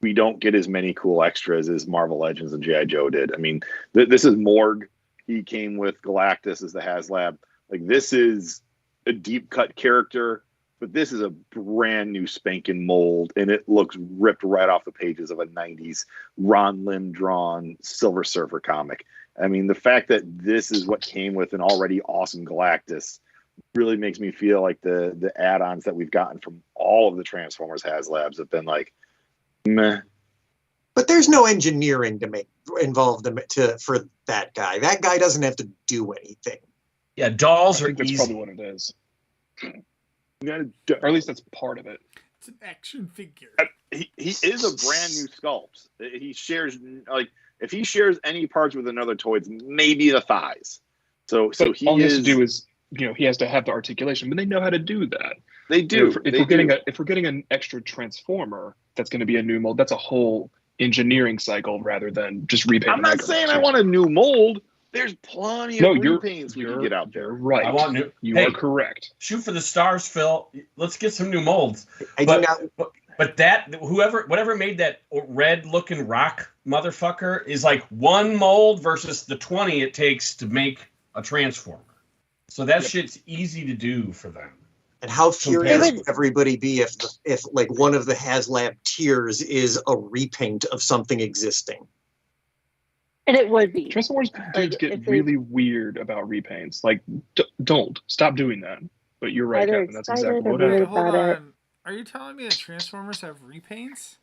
we don't get as many cool extras as Marvel Legends and G.I. Joe did. I mean, this is Morg. He came with Galactus as the Haslab. This is a deep cut character, but this is a brand new spanking mold, and it looks ripped right off the pages of a 90s Ron Lim drawn Silver Surfer comic. I mean, the fact that this is what came with an already awesome Galactus really makes me feel like the add-ons that we've gotten from all of the Transformers Haslabs have been meh. But there's no engineering to make involved for that guy. That guy doesn't have to do anything. Yeah, dolls I are think that's easy. probably what it is. Or at least that's part of it. It's an action figure. He is a brand new sculpt. He shares if he shares any parts with another toy, it's maybe the thighs. So he all he has to do is he has to have the articulation, but they know how to do that. They do. If we're getting an extra transformer, that's going to be a new mold. That's a whole engineering cycle rather than just repaint. I'm not saying I want a new mold. There's plenty of repaints we can get out there. You're right. I want new. You are correct. Shoot for the stars, Phil. Let's get some new molds. But whatever made that red looking rock motherfucker is like one mold versus the 20 it takes to make a transformer. So that shit's easy to do for them. And how furious would everybody be if like one of the Haslab tiers is a repaint of something existing? And it would be. Transformers dudes get really weird about repaints. Like, don't stop doing that. But you're right, Kevin. That's exactly what happened. Hold on. Are you telling me that Transformers have repaints?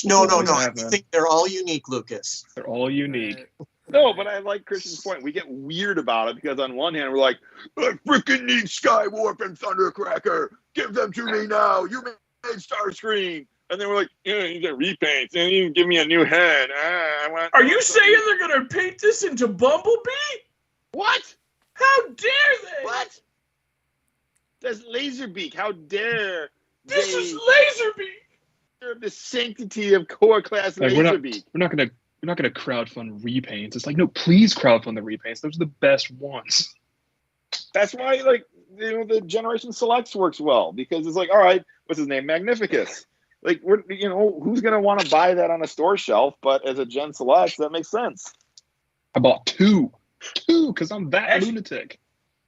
No. I think they're all unique, Lucas. They're all unique. Right. No, but I like Christian's point. We get weird about it because on one hand we're like, I freaking need Skywarp and Thundercracker. Give them to me now. You made Starscream. And then we're like, these are repaints. And you give me a new head. Are you saying they're going to paint this into Bumblebee? What? How dare they? What? That's Laserbeak. How dare this is Laserbeak. The sanctity of core class Laserbeak. We're not gonna crowdfund repaints. It's like, no, please crowdfund the repaints. Those are the best ones. That's why, the Generation Selects works well because it's like, all right, what's his name, Magnificus. Like, who's gonna want to buy that on a store shelf? But as a Gen Select, that makes sense. I bought two, because I'm that lunatic.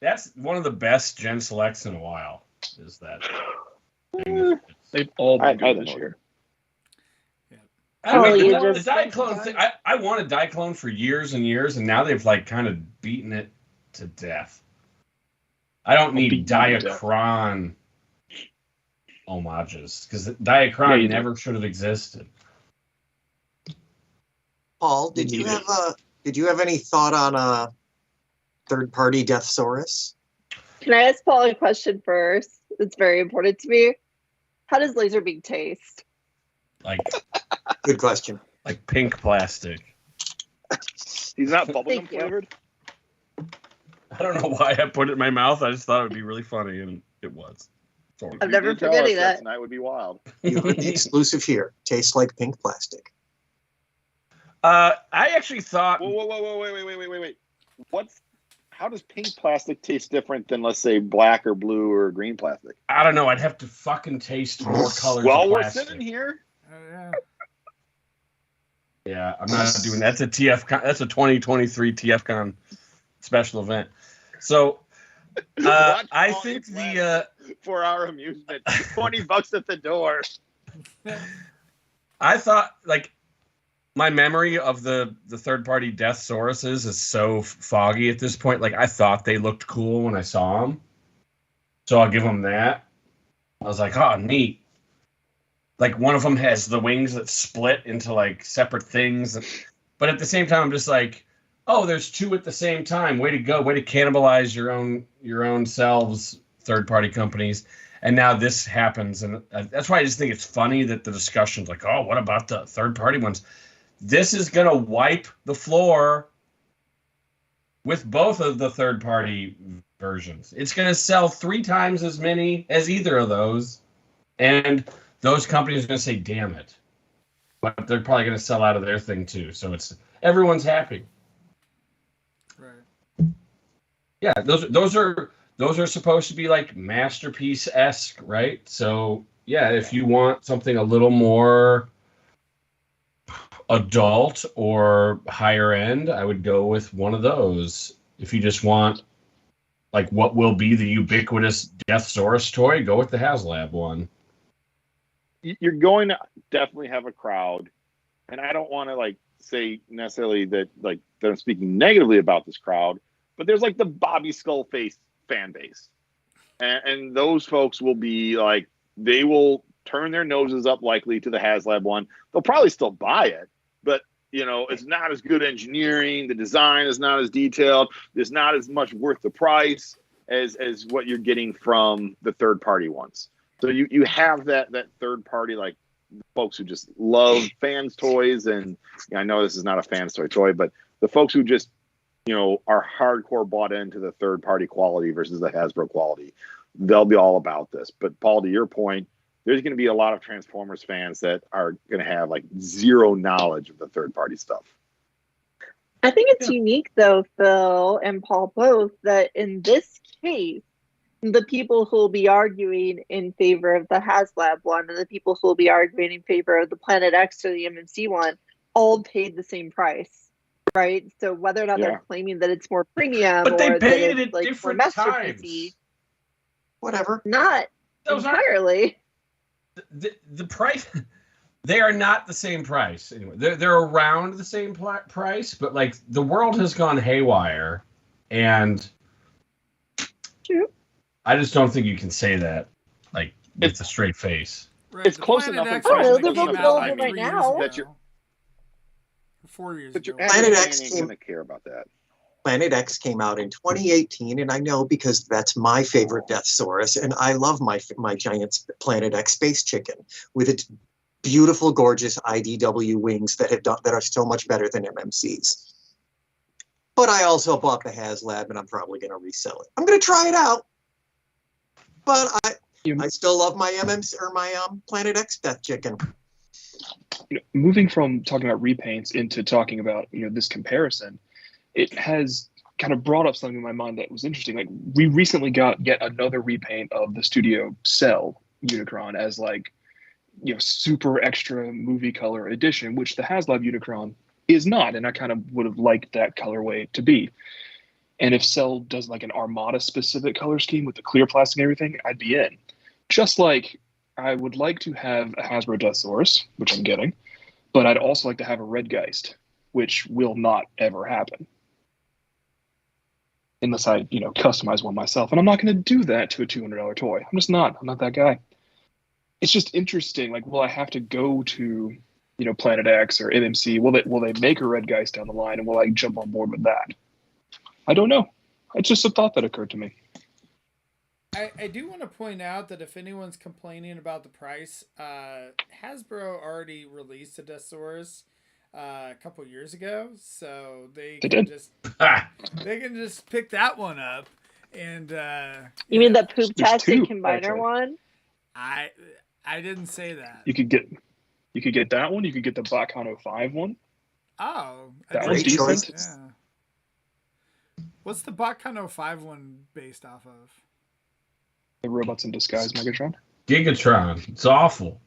That's one of the best Gen Selects in a while. Is that? They've all been good this year. I mean, the Diaclone thing, I wanted Diaclone for years and years, and now they've kind of beaten it to death. I don't need Diacron homages because Diacron never should have existed. Paul, did you have any thought on third-party Deathsaurus? Can I ask Paul a question first? It's very important to me. How does Laserbeak taste? Good question. Like pink plastic. He's not bubblegum flavored? I don't know why I put it in my mouth. I just thought it would be really funny, and it was. I'm never forgetting that. Tonight would be wild. You heard the exclusive here. Tastes like pink plastic. I actually thought. Whoa, wait. How does pink plastic taste different than, let's say, black or blue or green plastic? I don't know. I'd have to fucking taste more colors. Well, of we're plastic. sitting here. Yeah, I'm not doing that. That's a TFCon. That's a 2023 TFCon special event. So, I think for our amusement, $20 at the door. I thought my memory of the third-party Deathsauruses is so foggy at this point. I thought they looked cool when I saw them. So I'll give them that. I was like, oh, neat. One of them has the wings that split into, separate things. But at the same time, I'm just like, oh, there's two at the same time. Way to go. Way to cannibalize your own selves, third-party companies. And now this happens. And that's why I just think it's funny that the discussion's like, oh, what about the third-party ones? This is going to wipe the floor with both of the third-party versions. It's going to sell 3 times as many as either of those. And those companies are going to say, damn it. But they're probably going to sell out of their thing, too. So everyone's happy. Right. Yeah, those are supposed to be masterpiece-esque, right? So, yeah, if you want something a little more adult or higher end, I would go with one of those. If you just want what will be the ubiquitous Deathsaurus toy, go with the Haslab one. You're going to definitely have a crowd, and I don't want to say necessarily that that I'm speaking negatively about this crowd, but there's the Bobby Skullface fan base, and those folks will be they will turn their noses up likely to the Haslab one. They'll probably still buy it, but it's not as good engineering. The design is not as detailed. There's not as much worth the price as what you're getting from the third party ones. So you have that third party, like folks who just love fans toys, and I know this is not a fans toy, but the folks who just are hardcore bought into the third party quality versus the Hasbro quality, they'll be all about this. But Paul, to your point, there's going to be a lot of Transformers fans that are going to have like zero knowledge of the third party stuff. I think it's unique though, Phil and Paul both, that in this case, the people who will be arguing in favor of the Haslab one and the people who will be arguing in favor of the Planet X or the MMC one all paid the same price, right? So whether or not they're claiming that it's more premium, but they or paid that it it's at like different more times. masterpiecey, Whatever. not Those entirely. The price. They are not the same price anyway. They're around the same price, but like the world has gone haywire, and True. I just don't think you can say that like with a straight face. Right, It's the close Planet enough in X price. one They're came both out, available 3 right years now. ago. 4 years But your ago. Planet average X fan ain't came- going to care about that. Planet X came out in 2018, and I know because that's my favorite Deathsaurus, and I love my giant Planet X space chicken with its beautiful, gorgeous IDW wings that are so much better than MMC's. But I also bought the Haslab, and I'm probably going to resell it. I'm going to try it out, but I still love my MMC or my Planet X Death Chicken. Moving from talking about repaints into talking about this comparison, it has kind of brought up something in my mind that was interesting. Like, we recently got yet another repaint of the Studio Cell Unicron as like super extra movie color edition, which the Haslab Unicron is not, and I kind of would have liked that colorway to be. And if Cell does like an Armada specific color scheme with the clear plastic and everything, I'd be in. Just like I would like to have a Hasbro Deathsaurus, which I'm getting, but I'd also like to have a Redgeist, which will not ever happen unless I customize one myself, and I'm not going to do that to a $200 toy. I'm just not. I'm not that guy. It's just interesting. Like, will I have to go to Planet X or MMC? Will they make a Redgeist down the line, and will I jump on board with that? I don't know. It's just a thought that occurred to me. I do want to point out that if anyone's complaining about the price, Hasbro already released a Deathsaurus a couple years ago, so they can just pick that one up. And You mean the There's poop-tastic two, combiner actually. one? I didn't say that. You could get that one. You could get the Bacano 5 one. Oh, That one's didn't- decent. Yeah. What's the Bacano 5 one based off of? The Robots in Disguise Megatron. Gigatron. It's awful.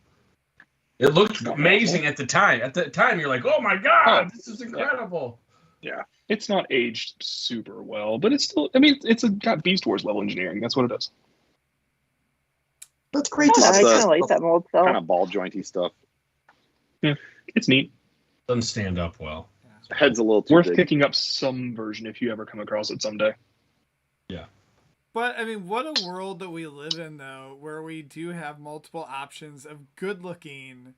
It looked Not amazing awful. at the time. At the time, you're like, "Oh my god, this is incredible!" Yeah, it's not aged super well, but it's still. I mean, it's got Beast Wars level engineering. That's what it is. That's great to I see. kind of like that mold cell. Kind of ball jointy stuff. It's neat. Doesn't stand up well. Head's a little too Worth big. picking up some version if you ever come across it someday. But I mean, what a world that we live in, though, where we do have multiple options of good-looking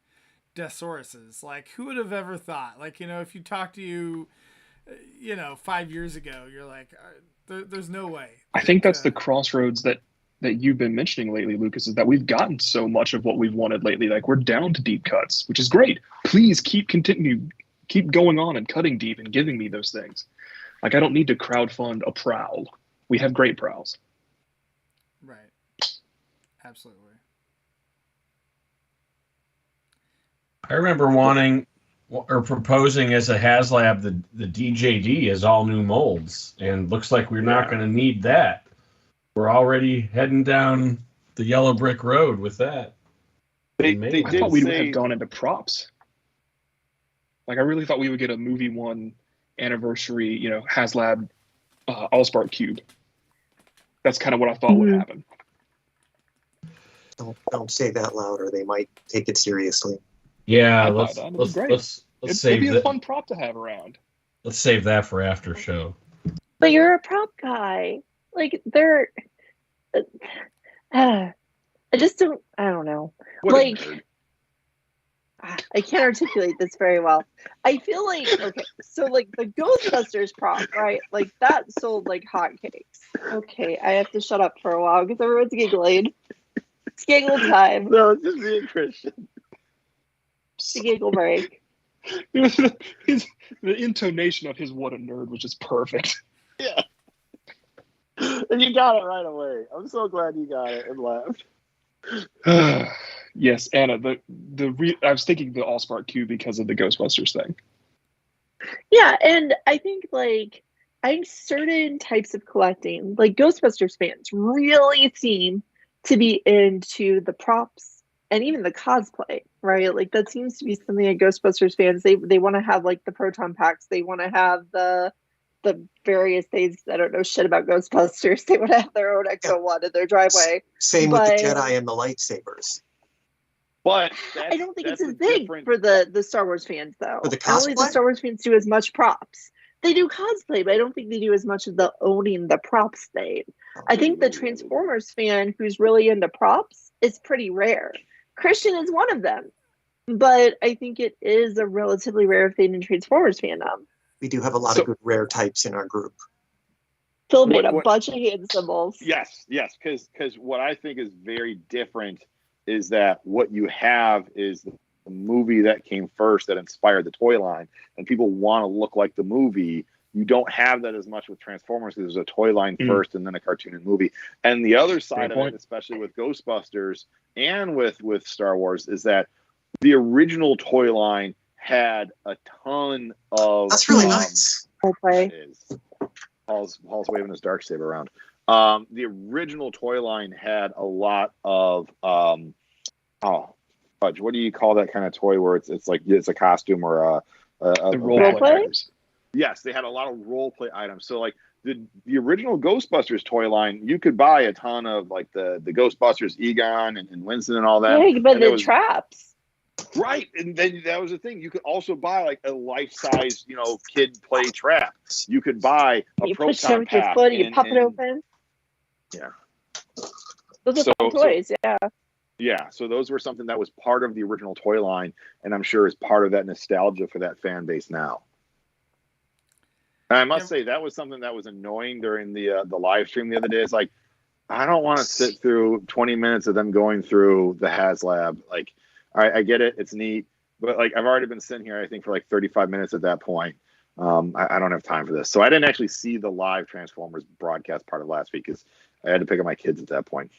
Deathsauruses. Like, who would have ever thought? Like, if you talk to you, 5 years ago, you're like, there's no way. I think that's the crossroads that you've been mentioning lately, Lucas, is that we've gotten so much of what we've wanted lately. Like, we're down to deep cuts, which is great. Please keep going on and cutting deep and giving me those things. Like, I don't need to crowdfund a prowl. We have great prowls. Right. Absolutely. I remember wanting or proposing as a Haslab the DJD as all new molds, and looks like we're not going to need that. We're already heading down the yellow brick road with that. They I did thought we would say have gone into props. Like, I really thought we would get a movie 1 anniversary, Haslab Allspark Cube. That's kind of what I thought would happen. Don't say that loud, or they might take it seriously. Yeah, I'd buy let's that. It'd be let's great. let's let's It'd save be a that. fun prop to have around. Let's save that for after show. But you're a prop guy. Like, they're... I just don't... I don't know. what a Like... nerd. I can't articulate this very well. I feel like, okay, so like the Ghostbusters prop, right? Like that sold like hotcakes. Okay, I have to shut up for a while because everyone's giggling. It's giggle time. No, it's just me and Christian. The giggle break. The intonation of his "what a nerd" was just perfect. Yeah. And you got it right away. I'm so glad you got it and laughed. Yes, Anna. I was thinking the All Smart Q because of the Ghostbusters thing. Yeah, and I think certain types of collecting, like Ghostbusters fans, really seem to be into the props and even the cosplay, right? Like that seems to be something that Ghostbusters fans they want to have, like the proton packs, they want to have the various things. I don't know shit about Ghostbusters. They want to have their own Exo-1 in their driveway. Same with the Jedi and the lightsabers. But I don't think it's as big for the Star Wars fans, though. For the I don't think the cosplay? Star Wars fans do as much props. They do cosplay, but I don't think they do as much of the owning the props thing. I think the Transformers fan who's really into props is pretty rare. Christian is one of them. But I think it is a relatively rare thing in Transformers fandom. We do have a lot of good rare types in our group. Phil made a bunch of hand symbols. Yes, because what I think is very different is that what you have is the movie that came first that inspired the toy line, and people want to look like the movie. You don't have that as much with Transformers because there's a toy line first and then a cartoon and movie. And the other side of it, especially with Ghostbusters and with Star Wars, is that the original toy line had a ton of... That's really nice. Okay. Paul's waving his Darksaber around. The original toy line had a lot of... what do you call that kind of toy where it's like it's a costume or the role play? Yes, they had a lot of role play items. So like the original Ghostbusters toy line, you could buy a ton of like the Ghostbusters Egon and Winston and all that. Yeah, but the traps. Right, and then that was the thing. You could also buy like a life-size, kid play trap. You could buy a proton pack. Your foot, you pop it open. Yeah. Those are fun toys, yeah. Yeah, so those were something that was part of the original toy line, and I'm sure is part of that nostalgia for that fan base now. And I must say that was something that was annoying during the live stream the other day. It's like, I don't want to sit through 20 minutes of them going through the Haslab. Like, I get it, it's neat, but like I've already been sitting here, I think, for like 35 minutes at that point. I don't have time for this. So I didn't actually see the live Transformers broadcast part of last week because I had to pick up my kids at that point.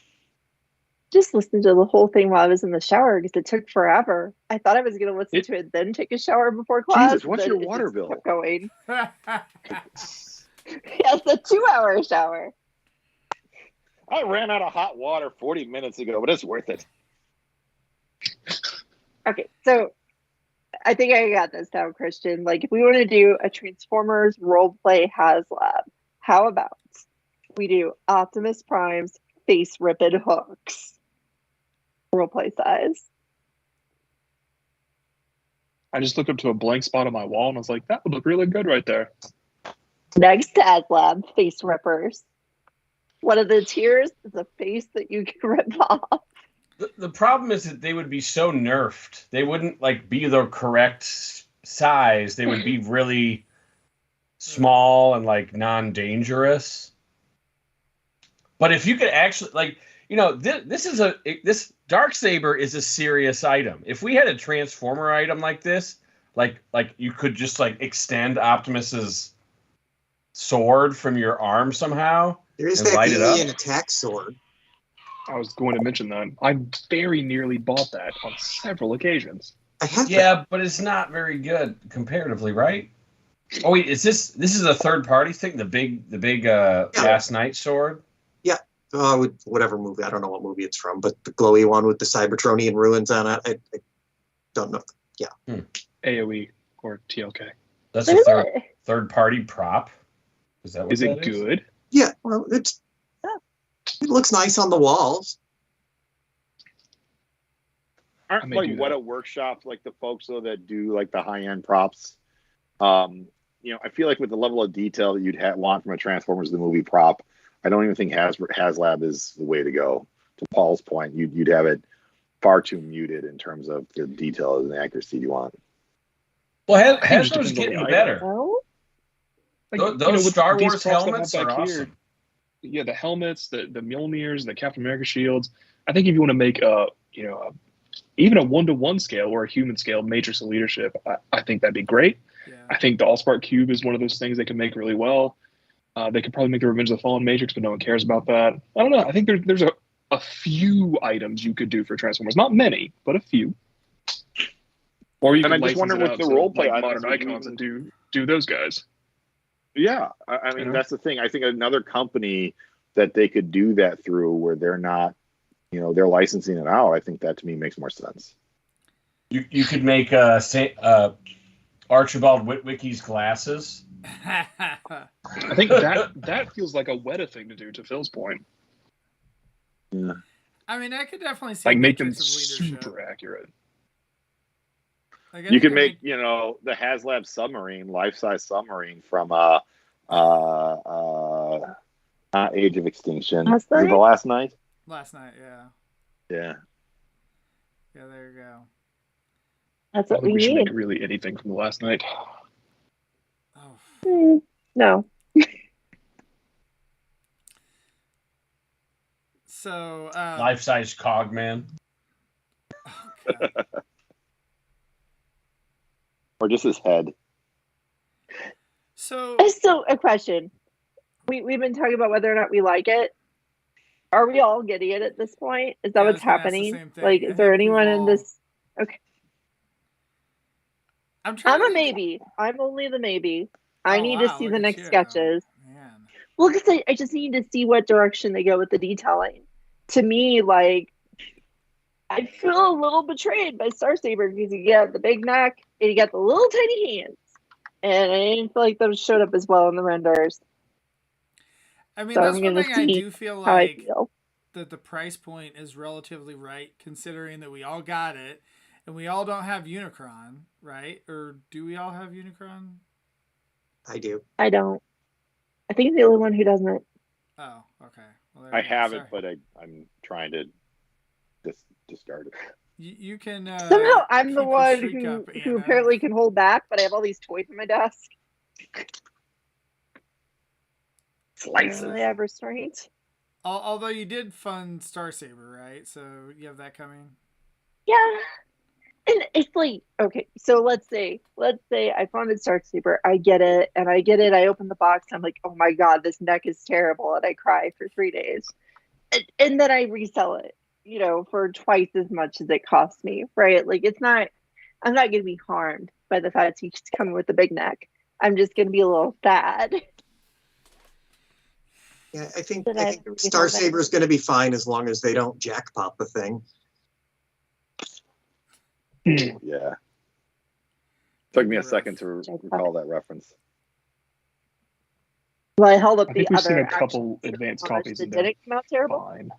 Just listened to the whole thing while I was in the shower because it took forever. I thought I was going to listen to it, then take a shower before class. Jesus, what's your water bill? Going. Yes, a 2-hour shower. I ran out of hot water 40 minutes ago, but it's worth it. Okay, so I think I got this down, Christian. Like, if we want to do a Transformers roleplay Haslab, how about we do Optimus Prime's face ripping hooks? Roleplay size. I just looked up to a blank spot on my wall and I was like, that would look really good right there. Next to Haslab, face rippers. One of the tiers is a face that you can rip off. The problem is that they would be so nerfed. They wouldn't like be the correct size. They would be really small and like non-dangerous. But if you could actually like, this Darksaber is a serious item. If we had a Transformer item like this, like you could just like extend Optimus's sword from your arm somehow. There is and that light it up. alien attack sword. I was going to mention that. I very nearly bought that on several occasions. I have that. But it's not very good comparatively, right? Oh wait, is this is a third party thing? The big Last Night sword? Yeah. With whatever movie, I don't know what movie it's from, but the glowy one with the Cybertronian ruins on it. I don't know. Yeah. AOE or TLK. That's a third party prop. Is that what is it good? Yeah. Well, it looks nice on the walls. Aren't like what a workshop like the folks though that do like the high end props? I feel like with the level of detail that you'd want from a Transformers the movie prop, I don't even think Haslab is the way to go. To Paul's point, you'd have it far too muted in terms of the detail and the accuracy you want. Well, I think it just Hasbro's depends on the getting item. better. No? Those with Star these Wars props they have helmets back are here, awesome. Yeah, the helmets, the Mjolnirs, the Captain America shields. I think if you want to make even a 1-to-1 scale or a human scale Matrix of Leadership, I think that'd be great. Yeah. I think the Allspark Cube is one of those things they can make really well. They could probably make the Revenge of the Fallen Matrix, but no one cares about that. I don't know. I think there's a few items you could do for Transformers. Not many, but a few. Or you And can I just license wonder it with out the to roleplay like items, modern would you icons even- and do those guys. Yeah, I mean, You know? that's the thing. I think another company that they could do that through, where they're not, they're licensing it out. I think that to me makes more sense. You could make Archibald Witwicky's glasses. I think that feels like a Weta thing to do. To Phil's point, Yeah. I mean, I could definitely see like make them Matrix of leadership. super accurate. Like, I You think can it make, the Haslab submarine, life-size submarine from not Age of Extinction. Last Was it Night? the Last Night? Last Night, yeah. Yeah. Yeah, there you go. That's I what think we we should need. make really anything from the last night. Oh, No. so Life-size Cogman. okay. Or just his head. So So a question. We've been talking about whether or not we like it. Are we all getting it at this point? Is that Yeah, I was what's gonna ask the happening? same thing. Like, I is there think we've anyone in all- this? Okay. I'm trying I'm to a think- maybe. I'm only the maybe. I Oh, need wow, to see look the at next you. sketches. Man. Well, because I just need to see what direction they go with the detailing. To me, like, I feel a little betrayed by Star Saber because you got the big neck and you got the little tiny hands. And I didn't feel like those showed up as well in the renders. I mean, So that's I'm one gonna thing I see do feel How I like feel. that the price point is relatively right, considering that we all got it, and we all don't have Unicron, right? Or do we all have Unicron? I do. I don't. I think the only one who doesn't. Oh, okay. Well, there I you go. have Sorry. it, but I'm trying to discard it. You can Somehow I'm the keep your one streak up, who Anna. apparently can hold back, but I have all these toys on my desk. Slices. Really have restraint. Although you did fund Star Saber, right? So you have that coming. Yeah. And it's like, okay, so let's say I funded Star Saber, I get it, I open the box, I'm like, oh my god, this neck is terrible, and I cry for 3 days. And then I resell it, for twice as much as it cost me, right? Like, I'm not gonna be harmed by the fact he's coming with the big neck. I'm just gonna be a little sad. Yeah, I think Did I really Star hold that? Saber is going to be fine as long as they don't jackpot the thing. Yeah. Took me a Rough. second to recall that reference. Well, I held up I the think we've other seen a couple actions advanced so much copies that and they're didn't come out terrible. fine.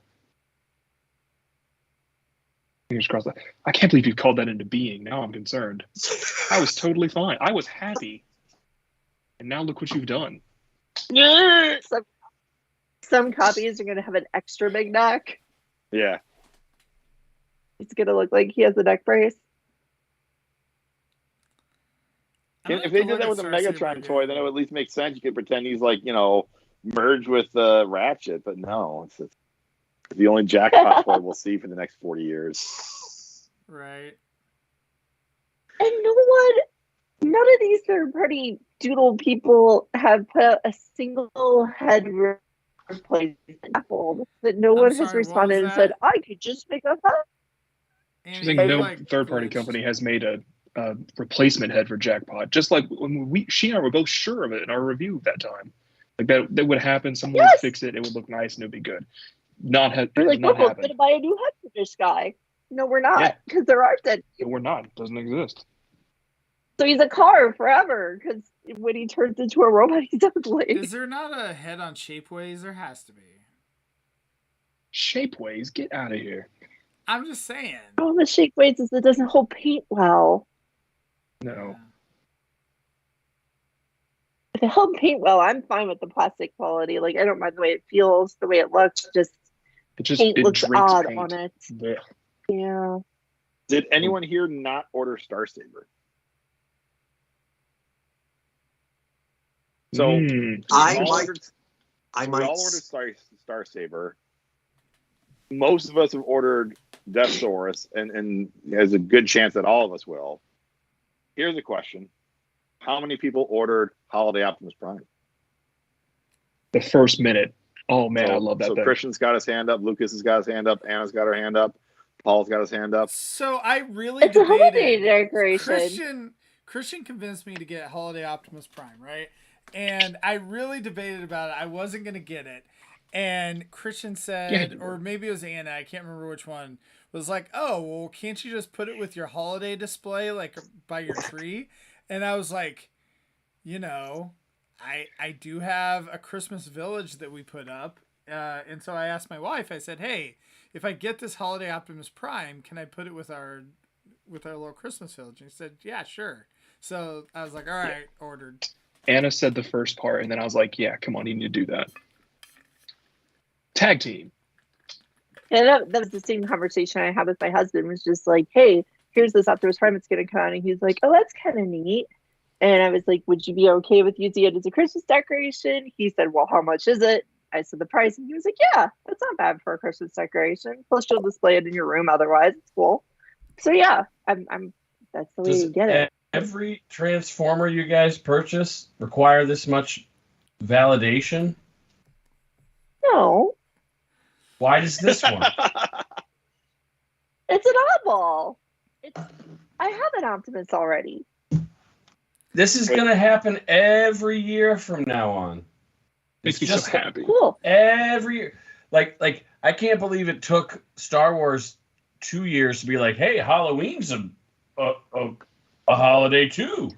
Fingers crossed. I can't believe you called that into being. Now I'm concerned. I was totally fine. I was happy. And now look what you've done. Some copies are going to have an extra big neck. Yeah. It's going to look like he has a neck brace. I'm gonna If have they to did look that at with a Star Saber Megatron again. toy, then it would at least make sense. You could pretend he's like, merged with Ratchet, but no, it's the only jackpot toy we'll see for the next 40 years. Right. And none of these third-party doodle people have put a single head replacement Apple that no one has sorry, what responded was and said, that? I could just make a head. And I think you, no like, third-party glitched. company has made a replacement head for Jackpot. Just like when she and I were both sure of it in our review that time. Like that would happen. Someone Yes! would fix it. It would look nice and it would be good. It has We're like, not we're happened. going to buy a new head for this guy. No, we're not, Yeah. because there aren't any. No, we're not. It doesn't exist. So he's a car forever, because when he turns into a robot, he's ugly. Is there not a head on Shapeways? There has to be. Shapeways, get out of here. I'm just saying. Oh, the shake weights is it doesn't hold paint well. No. If it held paint well, I'm fine with the plastic quality. Like, I don't mind the way it feels, the way it looks. Just It just paint it looks drinks odd paint. on it. Blech. Yeah. Did anyone here not order Star Saber? So I we all might. ordered, I we might. all ordered Star Saber. Most of us have ordered Deathsaurus, and there's a good chance that all of us will. Here's a question: how many people ordered Holiday Optimus Prime? The first minute. Oh man, I love that So thing. Christian's got his hand up, Lucas has got his hand up, Anna's got her hand up, Paul's got his hand up. So I really It's a holiday debated. decoration. Christian convinced me to get Holiday Optimus Prime, right? And I really debated about it. I wasn't gonna get it. And Christian said, or maybe it was Anna, I can't remember which one, was like, "Oh, well, can't you just put it with your holiday display, like by your tree?" And I was like, you know, I do have a Christmas village that we put up, and so I asked my wife. I said, "Hey, if I get this Holiday Optimus Prime, can I put it with our little Christmas village?" And she said, "Yeah, sure." So I was like, "All right, ordered." Anna said the first part, and then I was like, "Yeah, come on, you need to do that." Tag team. Yeah, that was the same conversation I had with my husband. Was just like, "Hey, here's this Optimus Prime. It's going to come out," and he's like, "Oh, that's kind of neat." And I was like, "Would you be okay with using it as a Christmas decoration?" He said, "Well, how much is it?" I said the price, and he was like, "Yeah, that's not bad for a Christmas decoration. Plus, you'll display it in your room. Otherwise, it's cool." So yeah, I'm. That's the way you get it. Every Transformer you guys purchase require this much validation? No, Why does this one? it's an oddball. I have an Optimus already. This is going to happen every year from now on. Makes me so happy. Cool. Every year. Like I can't believe it took Star Wars 2 years to be like, hey, Halloween's a holiday too.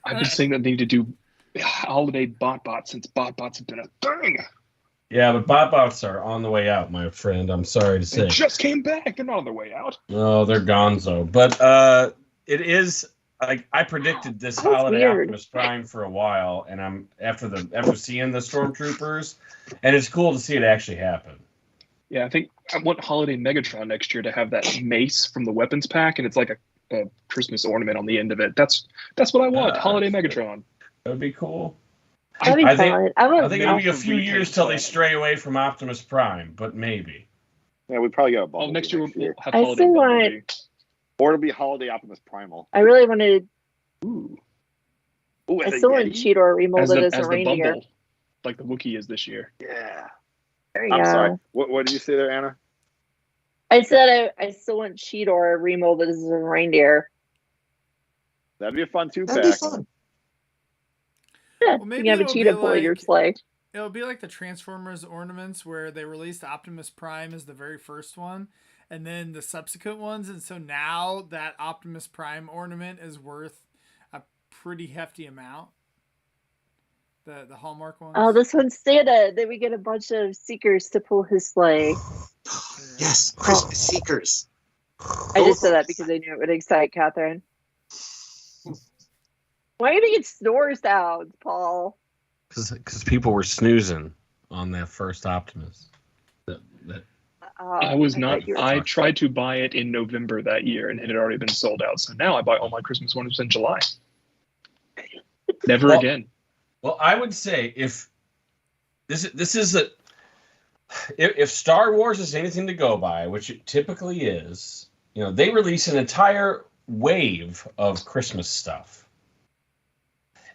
I've been saying that they need to do holiday BotBots since BotBots have been a thing. Yeah, but BotBots are on the way out, my friend. I'm sorry to say. They just came back. They're not on their way out. Oh, they're gonzo. But it is like I predicted this That's holiday weird. Optimus Prime for a while, and I'm after seeing the Stormtroopers, and it's cool to see it actually happen. Yeah, I think I want Holiday Megatron next year to have that mace from the weapons pack, and it's like a Christmas ornament on the end of it. That's what I want. Holiday Megatron. That would be cool. That'd be I fun. think it'll be a few years till they stray away from Optimus Prime, but maybe. Yeah, we probably got a Bumblebee Next year we'll have I Holiday still want- Bumblebee. Or it'll be Holiday Optimus Primal. I really wanted. Ooh. Ooh, I and a still want Yeti? Cheetor remolded as a the reindeer. Bumble, like the Wookiee is this year. Yeah. There you I'm go. sorry. What did you say there, Anna? I said I still want Cheetor remolded as a reindeer. That'd be a fun That'd two-pack. be fun. Yeah, Well, you maybe can have a it'll cheetah be pulling your like- sleigh. It'll be like the Transformers ornaments where they released Optimus Prime as the very first one and then the subsequent ones. And so now that Optimus Prime ornament is worth a pretty hefty amount. The Hallmark ones. Oh, this one's Santa. Then we get a bunch of seekers to pull his sleigh. Yes, Christmas Seekers. I just said that because I knew it would excite Catherine. Why are you making snore sounds, Paul? Because people were snoozing on that first Optimus. I was not. thought you were I talking- tried to buy it in November that year, and it had already been sold out. So now I buy all my Christmas ornaments in July. Never again. Well, I would say if Star Wars is anything to go by, which it typically is, they release an entire wave of Christmas stuff.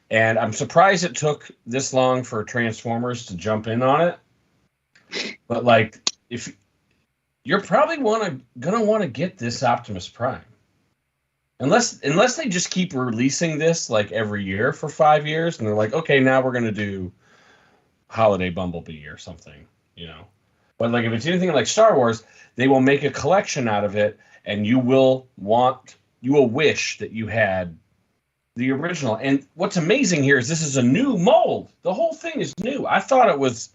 And I'm surprised it took this long for Transformers to jump in on it. But if you're probably gonna want to get this Optimus Prime. Unless they just keep releasing this every year for 5 years, and they're like, okay, now we're gonna do Holiday Bumblebee or something, But if it's anything like Star Wars, they will make a collection out of it, and you will wish that you had the original. And what's amazing here is this is a new mold. The whole thing is new. I thought it was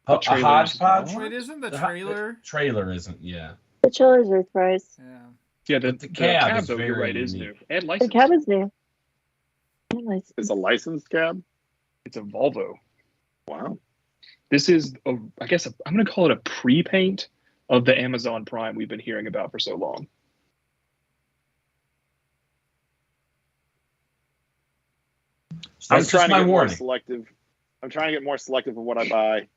a hodgepodge. Wait, isn't the trailer? The trailer isn't, yeah. The chiller's Earthrise. Yeah. Yeah, the cab is though, you're very right, is unique. new. And The licensed. cab is new. And licensed. It's a licensed cab? It's a Volvo. Wow. This is, I'm going to call it a pre-paint, of the Amazon Prime we've been hearing about for so long. That's just my more warning. selective. I'm trying to get more selective of what I buy.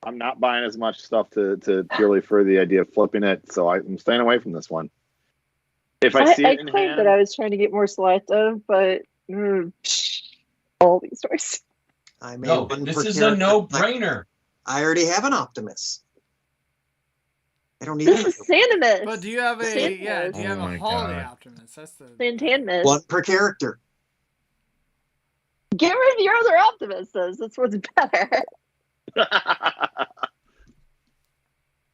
I'm not buying as much stuff to purely for the idea of flipping it, so I'm staying away from this one. If I see it in claimed hand, that I was trying to get more selective, but all these stores. I made No, one this per is a character. no-brainer. I already have an Optimus. I don't need This any. is Santimus. But do you have a Santimus. do you have Oh a my holiday God. Optimus? That's the Santimus. One per character. Get rid of your other Optimuses. That's what's better.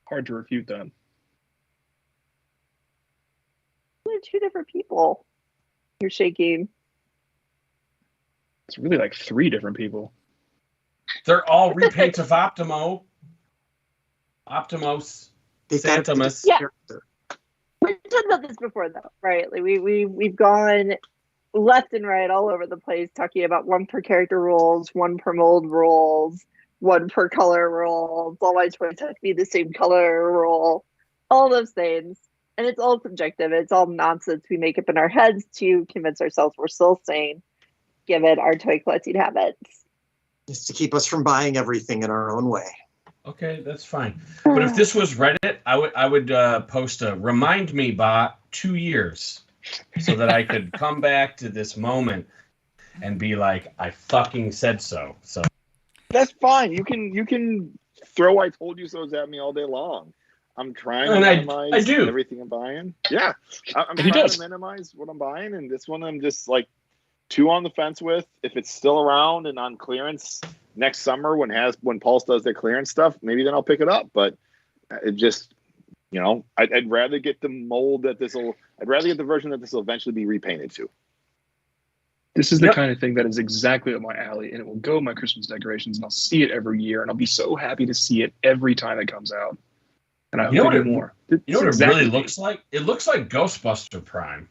Hard to refute that. They're two different people. You're shaking. It's really like 3 different people. They're all repaints of Optimos. They've got to Santimus. Yeah. character. We've talked about this before, though, right? Like we've gone left and right all over the place talking about one per character rules, one per mold rules, one per color rules. All my toys have to be the same color rule. All those things. And it's all subjective. It's all nonsense we make up in our heads to convince ourselves we're still sane, given our toy collecting habits. Just to keep us from buying everything in our own way. Okay, that's fine. But if this was Reddit, I would post a remind me bot 2 years so that I could come back to this moment and be like, I fucking said so. So that's fine. You can throw "I told you so's" at me all day long. I'm trying to And I minimize do. everything I'm buying. Yeah, I'm he trying does. to minimize what I'm buying, and this one I'm just like 2 on the fence with. If it's still around and on clearance next summer when Pulse does their clearance stuff, maybe then I'll pick it up. But it just, I'd rather get the mold that I'd rather get the version that this will eventually be repainted to. This is the kind of thing that is exactly up my alley, and it will go in my Christmas decorations, and I'll see it every year, and I'll be so happy to see it every time it comes out. And I hope they do more. You know what it really looks like? It looks like Ghostbuster Prime.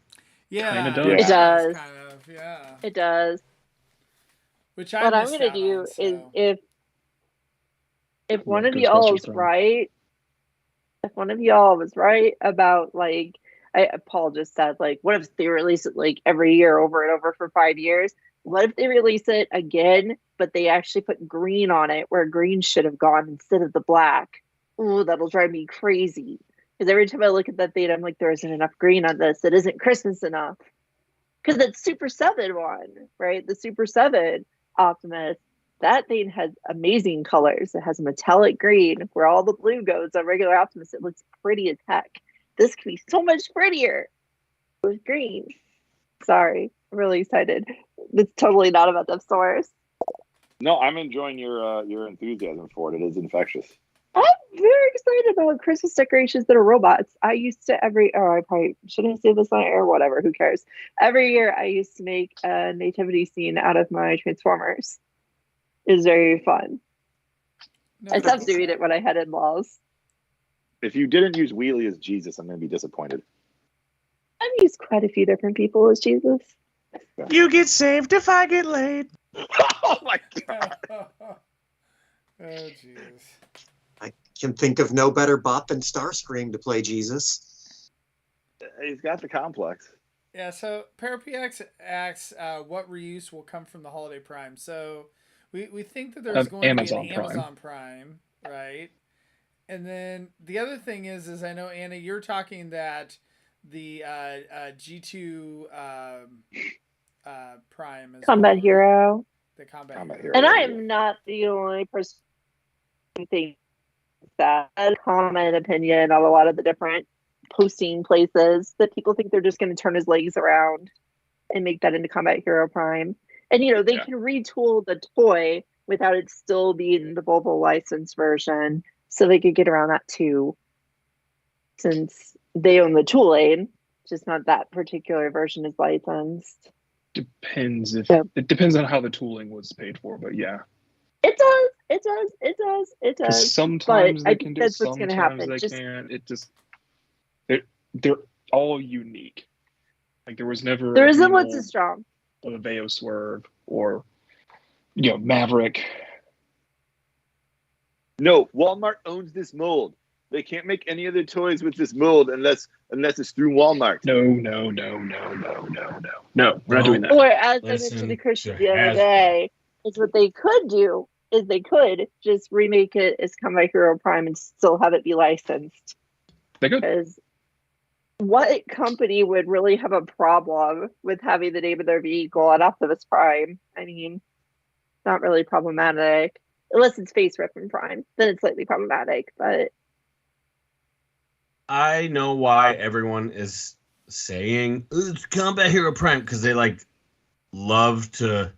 Yeah, Kinda does. It does. Kind of, yeah. It does. Which What I'm missed gonna out do on, is so. if one of Ghostbusters y'all is Prime. right, if one of y'all was right about Paul just said what if they release it every year over and over for 5 years? What if they release it again, but they actually put green on it where green should have gone instead of the black? Ooh, that'll drive me crazy. Because every time I look at that thing, I'm like, there isn't enough green on this. It isn't Christmas enough. Because that Super 7 one, right? The Super 7 Optimus, that thing has amazing colors. It has a metallic green where all the blue goes on regular Optimus. It looks pretty as heck. This could be so much prettier with green. Sorry, I'm really excited. It's totally not about Deathsaurus. No, I'm enjoying your enthusiasm for it. It is infectious. I'm very excited about Christmas decorations that are robots. I used to I probably shouldn't say this on air, whatever, who cares. Every year I used to make a nativity scene out of my Transformers. It was very fun. No, I stopped doing it when I had in-laws. If you didn't use Wheelie as Jesus, I'm going to be disappointed. I've used quite a few different people as Jesus. You get saved if I get laid. Oh my God. Oh, jeez. I can think of no better bot than Starscream to play Jesus. He's got the complex. Yeah, so ParaPX asks what reuse will come from the Holiday Prime. So we think that there's going Amazon to be an Amazon Prime, right? And then the other thing is I know, Anna, you're talking that the G2 Prime is Combat Hero. The Combat Hero. And I am not the only person who thinks that. A common opinion on a lot of the different posting places that people think they're just going to turn his legs around and make that into Combat Hero Prime. And, they can retool the toy without it still being the Volvo licensed version. So they could get around that too. Since they own the tooling, just not that particular version is licensed. Depends if Yeah. it depends on how the tooling was paid for, but yeah. It does. Because sometimes But I they can think do, that's what's going to sometimes happen. they Just can't. It just they're all unique. Like there was never there a isn't what's mold as strong. of a Veo Swerve or Maverick. No, Walmart owns this mold. They can't make any other toys with this mold unless it's through Walmart. No. We're not doing that. Or as I Listen mentioned to Christian to the other Hasbro. day, is what they could do is they could just remake it as Come by Hero Prime and still have it be licensed. They could. Because what company would really have a problem with having the name of their vehicle on Optimus Prime? I mean, it's not really problematic. Unless it's Face Rip and Prime. Then it's slightly problematic. But I know why everyone is saying it's Combat Hero Prime, because they like love to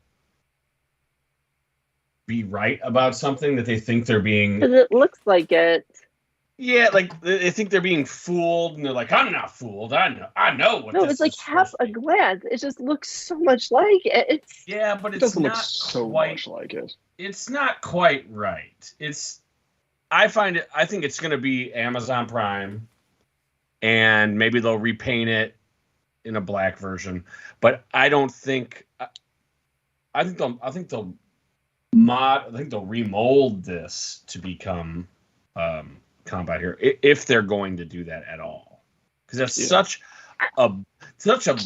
be right about something that they think they're being. because it looks like it. Yeah, like they think they're being fooled, and they're like, "I'm not fooled. I know what." No, this it's like is half supposed a to be." glance. It just looks so much like it. It's Yeah, but It it's doesn't not look so quite. much like it. It's not quite right. I think it's going to be Amazon Prime, and maybe they'll repaint it in a black version. But I don't think. I think they'll remold this to become Combat Hero if they're going to do that at all, because that's such a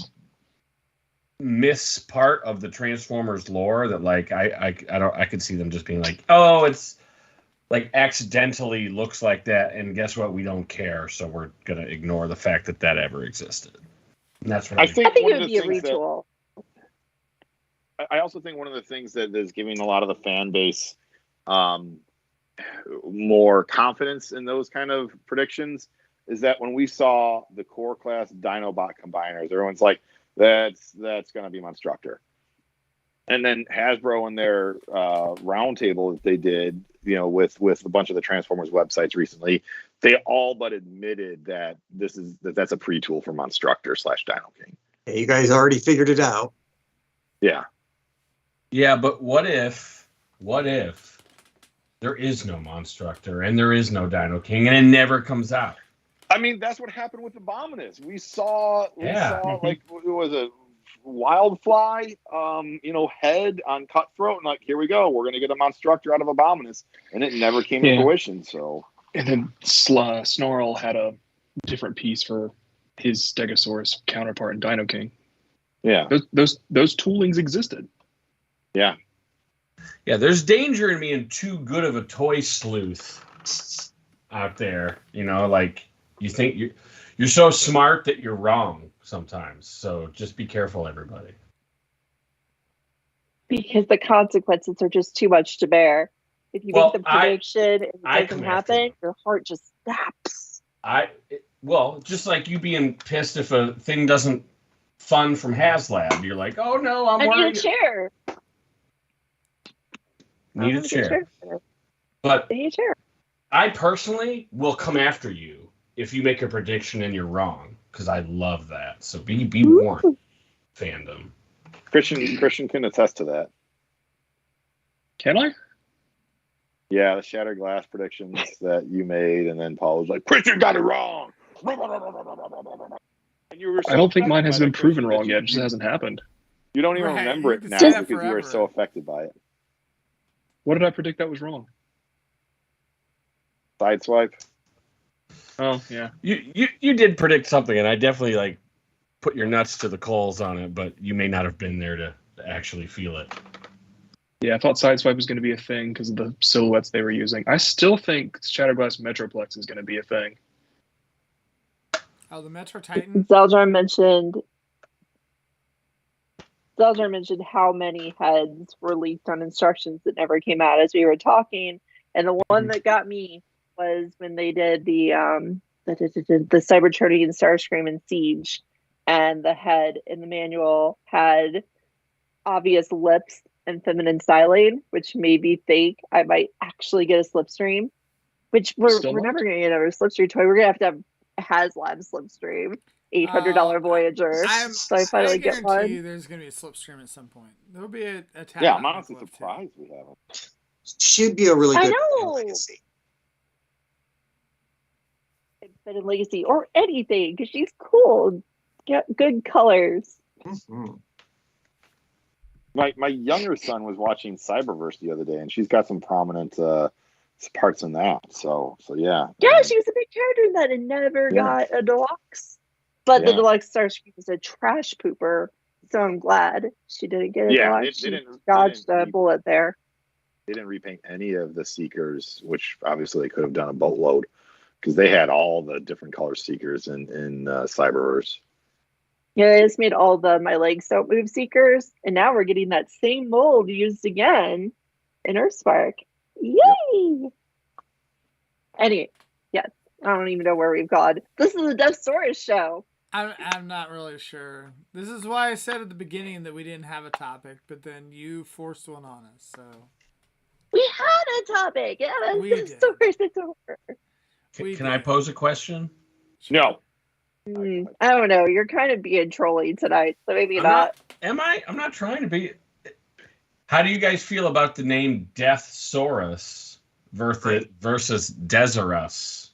miss part of the Transformers lore that like I could see them just being like, oh, it's like accidentally looks like that, and guess what, we don't care, so we're gonna ignore the fact that ever existed. And that's what I I think think one it of would the be a things that retool. I also think one of the things that is giving a lot of the fan base more confidence in those kind of predictions is that when we saw the core class Dinobot combiners, everyone's like, that's going to be Monstructor. And then Hasbro in their roundtable that they did, with a bunch of the Transformers websites recently, they all but admitted that that's a pre-tool for Monstructor / Dino King. Yeah, you guys already figured it out. Yeah. Yeah, but what if there is no Monstructor and there is no Dino King and it never comes out? I mean, that's what happened with Abominus. We saw like, it was a Wildfly, head on Cutthroat, and like, here we go, we're gonna get a Monstructor out of Abominus, and it never came to fruition. So, and then Snarl had a different piece for his Stegosaurus counterpart in Dino King. Yeah, those toolings existed. Yeah. Yeah, there's danger in being too good of a toy sleuth out there. Like you think you're so smart that you're wrong sometimes. So just be careful, everybody. Because the consequences are just too much to bear. If you make the prediction and it doesn't happen, your heart just snaps. Just like you being pissed if a thing doesn't fund from Haslab, you're like, oh no, I need a chair. Need a chair. But I personally will come after you if you make a prediction and you're wrong, because I love that. So be warned, fandom. Christian can attest to that. Can I? Yeah, the Shattered Glass predictions that you made, and then Paul was like, Christian got it wrong. And you were I don't think mine has been proven wrong yet. It just hasn't happened. You don't even remember it now because you were so affected by it. What did I predict that was wrong? Sideswipe. Oh, yeah. You did predict something, and I definitely like put your nuts to the coals on it, but you may not have been there to actually feel it. Yeah, I thought Sideswipe was going to be a thing because of the silhouettes they were using. I still think Shattered Glass Metroplex is going to be a thing. Oh, the Metro Titan? Zaldar mentioned how many heads were leaked on instructions that never came out as we were talking. And the one that got me was when they did the Cybertronian Starscream and Siege, and the head in the manual had obvious lips and feminine styling, which may be fake. I might actually get a Slipstream, which we're never going to get another Slipstream toy. We're going to have a Haslab Slipstream, $800 Voyager. So I finally get one. You there's going to be a Slipstream at some point. There'll be a tab. Yeah, I'm honestly surprised we haven't. Should be a really good Legacy. But in Legacy or anything, because she's cool. Get good colors. Mm-hmm. My younger son was watching Cyberverse the other day, and she's got some prominent parts in that. So yeah. Yeah, she was a big character in that and never got a deluxe. But the deluxe Starscream is a trash pooper, so I'm glad she didn't get a deluxe. She dodged the bullet there. They didn't repaint any of the Seekers, which obviously they could have done a boatload because they had all the different color Seekers in Cyberverse. Yeah, they just made all the My Legs Don't Move Seekers, and now we're getting that same mold used again in Earthspark. Yay! Anyway, yes, I don't even know where we've gone. This is a Deathsaurus show. I'm not really sure. This is why I said at the beginning that we didn't have a topic, but then you forced one on us, so... We had a topic. Yeah, Deathsaurus, it's over. Can I pose a question? No. I don't know. You're kind of being trolly tonight, so maybe not. Am I? I'm not trying to be. How do you guys feel about the name Deathsaurus versus Deathsaurus?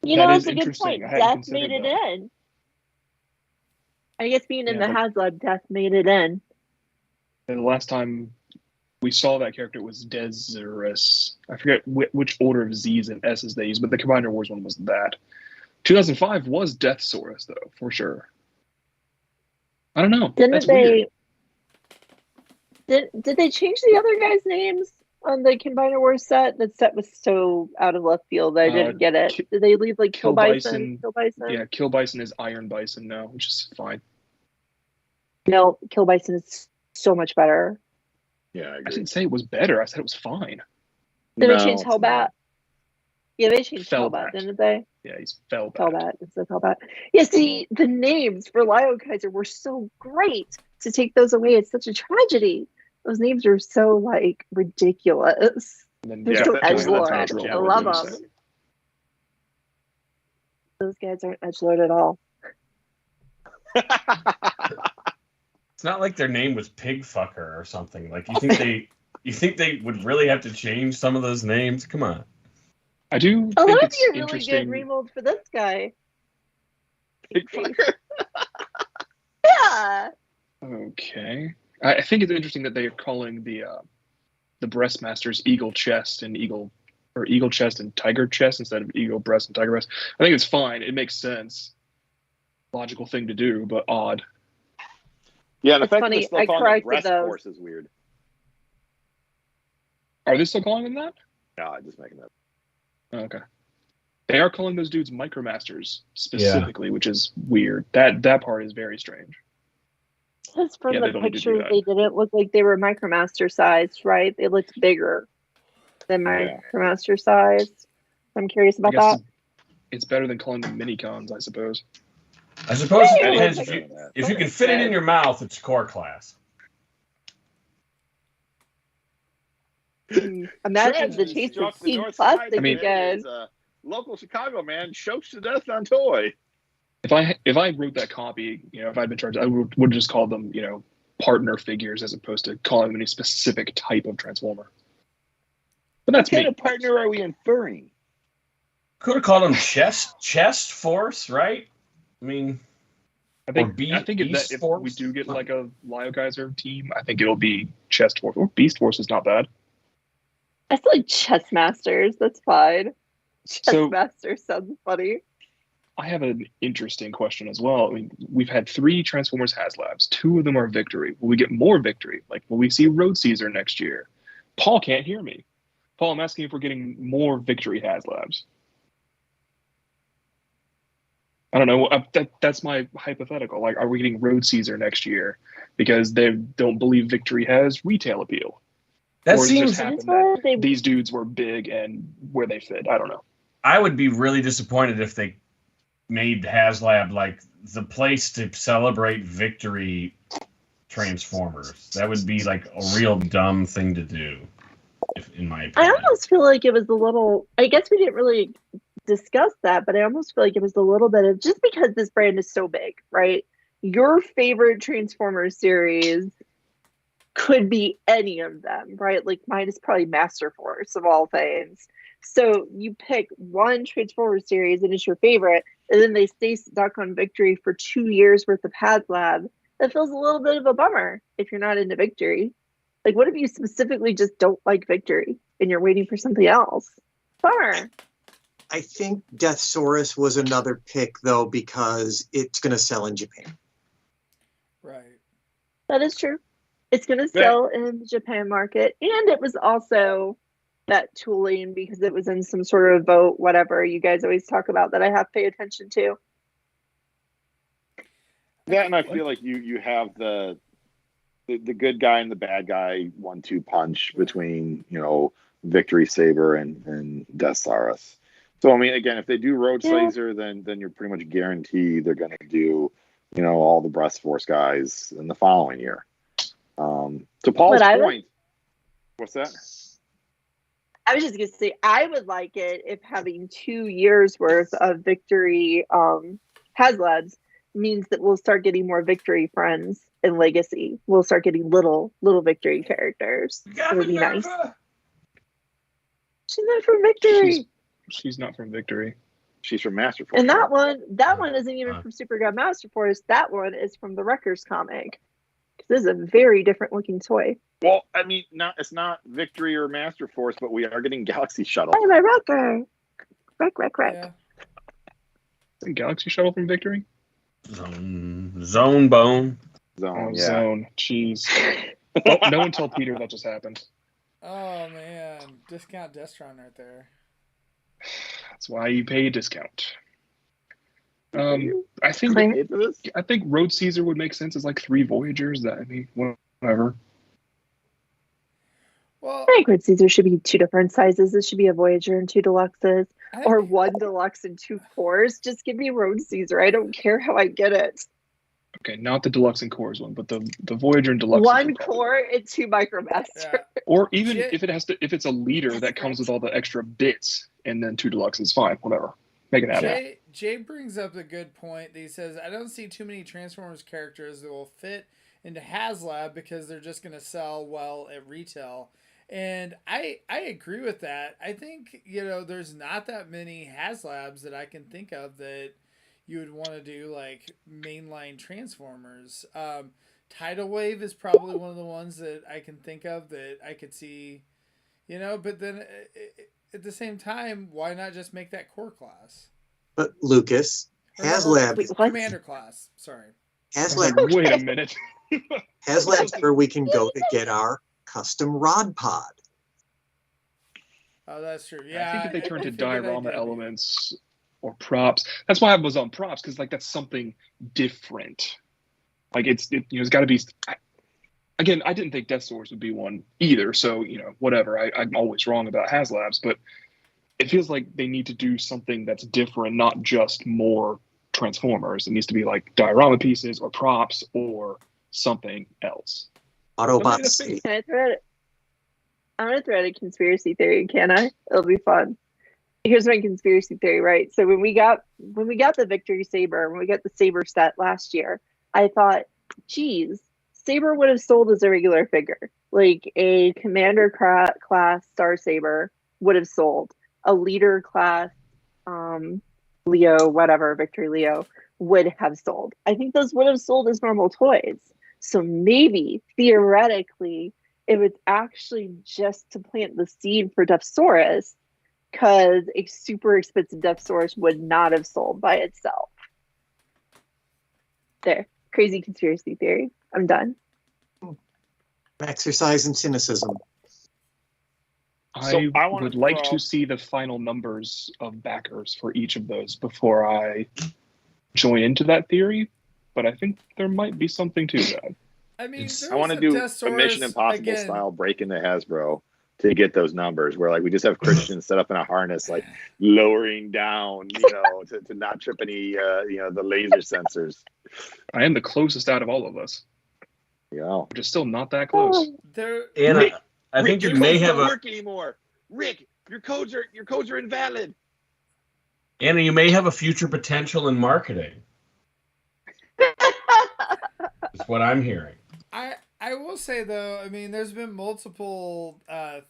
You know, that's a good point. Death made it in. I guess being in the Haslab, Death made it in. And the last time we saw that character was Deathsaurus. I forget which order of Z's and S's they used, but the Combiner Wars one was that. 2005 was Deathsaurus, though, for sure. I don't know. That's weird. Did they change the other guys' names on the Combiner Wars set? That set was so out of left field that I didn't get it. Did they leave like Kill Bison? Yeah, Kill Bison is Iron Bison now, which is fine. No, Kill Bison is so much better. Yeah, I didn't say it was better. I said it was fine. Did they change Hellbat? Yeah, they changed Hellbat, didn't they? Yeah, he's Fellbat. Hellbat instead of Hellbat. Yeah, see, the names for Lio Kaiser were so great. To take those away, it's such a tragedy. Those names are so, like, ridiculous. They're so edgelord. I love them. Those guys aren't edgelord at all. It's not like their name was Pigfucker or something. Like, you think they would really have to change some of those names? Come on. I do. Oh, think that would it's be a really good remold for this guy. Pigfucker. Yeah. Okay. I think it's interesting that they are calling the Breastmasters Eagle Chest and Eagle Chest and Tiger Chest instead of Eagle Breast and Tiger Breast. I think it's fine. It makes sense. Logical thing to do, but odd. Yeah, and the fact funny. that they're still calling it Breast Force is weird. Are they still calling them that? No, I'm just making that. Okay. They are calling those dudes Micromasters specifically, which is weird. That part is very strange. Because from the pictures, they didn't look like they were Micromaster sized, right? They looked bigger than Micromaster sized. I'm curious about that. It's better than calling them Minicons, I suppose. I suppose if you can fit it in your mouth, it's core class. Imagine the taste of Team Plastic again. Local Chicago man chokes to death on toy. If I wrote that copy, if I'd been charged, I would just call them, partner figures as opposed to calling them any specific type of Transformer. But that's what kind of partner are we inferring? Could have called them chest force, right? I mean, I think if we do get like a Lio Kaiser team, I think it'll be Chest Force or Beast Force is not bad. I feel like Chess Masters. That's fine. Chess Masters sounds funny. I have an interesting question as well. I mean, we've had 3 Transformers Haslabs. 2 of them are Victory. Will we get more Victory? Like, will we see Road Caesar next year? Paul can't hear me. Paul, I'm asking if we're getting more Victory Haslabs. I don't know. That's my hypothetical. Like, are we getting Road Caesar next year because they don't believe Victory has retail appeal? That or seems that these dudes were big and where they fit. I don't know. I would be really disappointed if they made HasLab like the place to celebrate Victory Transformers. That would be like a real dumb thing to do, in my opinion. I almost feel like it was a little. I guess we didn't really discuss that, but I almost feel like it was a little bit of just because this brand is so big, right? Your favorite Transformers series could be any of them, right? Like mine is probably Master Force of all things. So you pick one Transformers series and it's your favorite, and then they stay stuck on Victory for 2 years worth of HasLab. That feels a little bit of a bummer if you're not into Victory. Like, what if you specifically just don't like Victory? and you're waiting for something else. Bummer. I think Deathsaurus was another pick, though, because it's going to sell in Japan. Right. That is true. It's going to sell in the Japan market, and it was also that tooling because it was in some sort of vote, whatever you guys always talk about that I have to pay attention to. That, and I feel like you have the good guy and the bad guy 1-2 punch between, you know, Victory Saber and Deathsaurus. So I mean, again, if they do Road Slazer, then you're pretty much guaranteed they're going to do, you know, all the Breast Force guys in the following year. To Paul's point, what's that? I was just going to say, I would like it if having 2 years worth of Victory Haslabs means that we'll start getting more Victory friends in Legacy. We'll start getting little Victory characters. It would be nice. She's not from Victory. She's not from Victory. She's from Master Force. And that one isn't even from Super God Master Force. That one is from the Wreckers comic. This is a very different looking toy. Well, I mean, it's not Victory or Master Force, but we are getting Galaxy Shuttle. Hey, my Wrecker. Wreck. Yeah. Is Galaxy Shuttle from Victory? Zone Bone. Zone. Jeez. Oh, no one tell Peter that just happened. Oh man, discount Destron right there. That's why you pay a discount. I think Road Caesar would make sense as like 3 Voyagers. That, I mean, whatever. Well, I think Road Caesar should be 2 different sizes. It should be a Voyager and 2 Deluxes, or 1 Deluxe and 2 cores. Just give me Road Caesar. I don't care how I get it. Okay, not the Deluxe and Cores one, but the Voyager and Deluxe. 1 core and 2 Micromaster. Yeah. Or even if it's a leader that comes with all the extra bits, and then 2 Deluxes, fine, whatever. Make it happen. Jay brings up a good point. He says, I don't see too many Transformers characters that will fit into Haslab because they're just going to sell well at retail. And I agree with that. I think, you know, there's not that many Haslabs that I can think of that you would want to do like mainline Transformers. Tidal Wave is probably one of the ones that I can think of that I could see, you know, but then at the same time, why not just make that core class? But Lucas, Haslab, Commander class. Sorry. Haslab. Wait a minute. Haslab's where we can go to get our custom rod pod. Oh, that's true. Yeah. I think if they turn to diorama elements or props, that's why I was on props, because like that's something different. Like it's got to be. Again, I didn't think Deathsaurus would be one either, so you know whatever. I'm always wrong about Haslabs, but it feels like they need to do something that's different, not just more Transformers. It needs to be like diorama pieces or props or something else. Autobots. Can I throw it? I'm gonna throw out a conspiracy theory. Can I? It'll be fun. Here's my conspiracy theory, right? So when we got the Victory Saber, when we got the Saber set last year, I thought, geez, Saber would have sold as a regular figure. Like a commander class Star Saber would have sold. A leader class Leo, whatever, Victory Leo, would have sold. I think those would have sold as normal toys. So maybe, theoretically, it was actually just to plant the seed for Deathsaurus, because a super expensive Deathsaurus would not have sold by itself. There. Crazy conspiracy theory. I'm done. Exercise in cynicism. I would like to see the final numbers of backers for each of those before I join into that theory, but I think there might be something to that. I mean, I want to do a Mission Impossible style break into Hasbro to get those numbers, where like we just have Christian set up in a harness, like lowering down, to not trip any, the laser sensors. I am the closest out of all of us. Yeah, which is still not that close. And Rick, I think you may have don't work anymore. Rick, your codes are invalid. Anna, you may have a future potential in marketing. That's what I'm hearing. I will say though, I mean, there's been multiple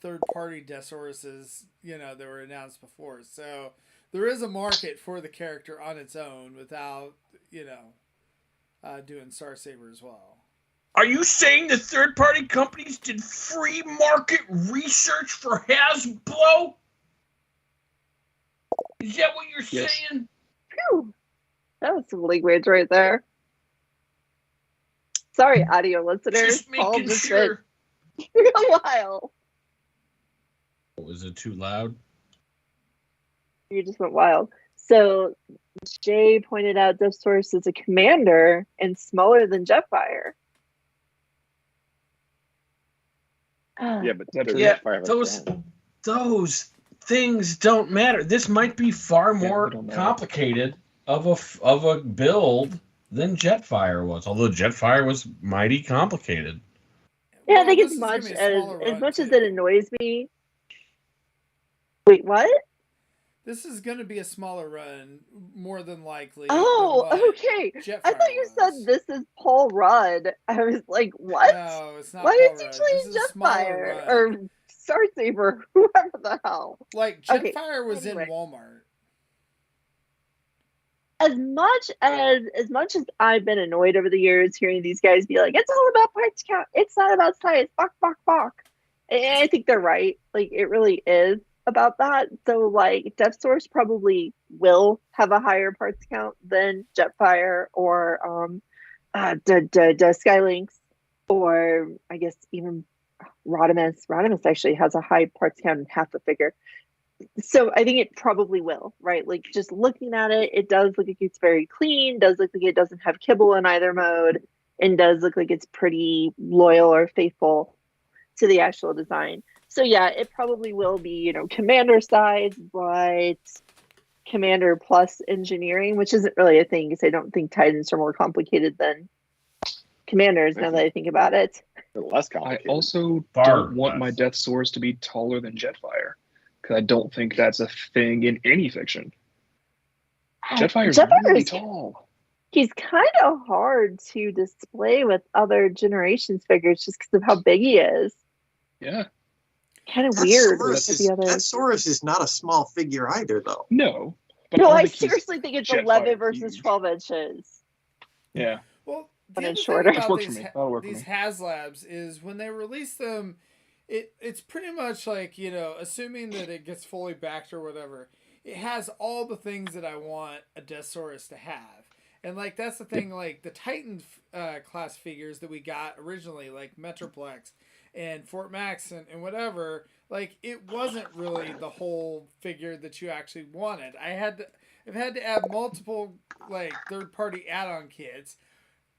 third-party Deathsauruses, that were announced before, so there is a market for the character on its own without, doing Star Saber as well. Are you saying the third-party companies did free market research for Hasbro? Is that what you're saying? Phew. That was some language right there. Sorry, audio listeners. Just making sure. Real while. Was it too loud? You just went wild. So Jay pointed out Deathsaurus is a commander and smaller than Jetfire. Yeah, but those things don't matter. This might be far more complicated of a build than Jetfire was, although Jetfire was mighty complicated. Yeah, I think as much as it annoys me. Wait, what? This is going to be a smaller run, more than likely. Oh, okay. I thought you said this is Paul Rudd. I was like, what? No, it's not. Why Paul is he Rudd. playing Jetfire or Star Saber? Whoever the hell. Like Jetfire was in Walmart. As much as I've been annoyed over the years hearing these guys be like, it's all about parts count. It's not about size. Fuck. And I think they're right. Like, it really is about that. So, like, Deathsaurus probably will have a higher parts count than Jetfire or Skylynx, or I guess even Rodimus. Rodimus actually has a high parts count in half the figure. So I think it probably will, right? Like, just looking at it, it does look like it's very clean, does look like it doesn't have kibble in either mode, and does look like it's pretty loyal or faithful to the actual design. So yeah, it probably will be, commander size, but commander plus engineering, which isn't really a thing because I don't think Titans are more complicated than commanders now that I think about it. They're less complicated. I also don't want my Deathsaurus to be taller than Jetfire, because I don't think that's a thing in any fiction. Jetfire's really tall. He's kind of hard to display with other generations figures just because of how big he is. Yeah. Kind of weird. Deathsaurus is not a small figure either, though. No. But no, I seriously think it's 11 versus 12 inches. Yeah. Well, the other shorter. Thing about these Haslabs is when they release them, it's pretty much like, assuming that it gets fully backed or whatever, it has all the things that I want a Deathsaurus to have. And, like, that's the thing, like, the Titan class figures that we got originally, like Metroplex and Fort Max and whatever, like, it wasn't really the whole figure that you actually wanted. I've had to add multiple, like, third-party add-on kits,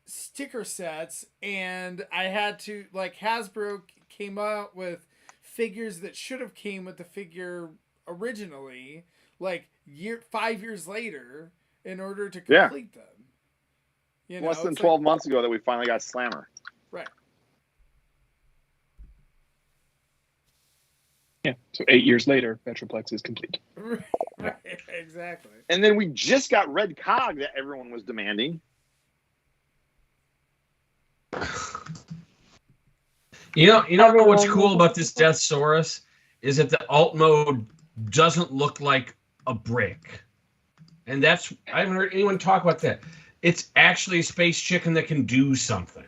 sticker sets, and I had to, like, Hasbro came out with figures that should have came with the figure originally, like 5 years later, in order to complete them. Less than 12 months ago that we finally got Slammer. Right. Yeah. So 8 years later, Metroplex is complete. Right. Exactly. And then we just got Red Cog that everyone was demanding. You know what's cool about this Deathsaurus is that the alt mode doesn't look like a brick. And I haven't heard anyone talk about that. It's actually a space chicken that can do something.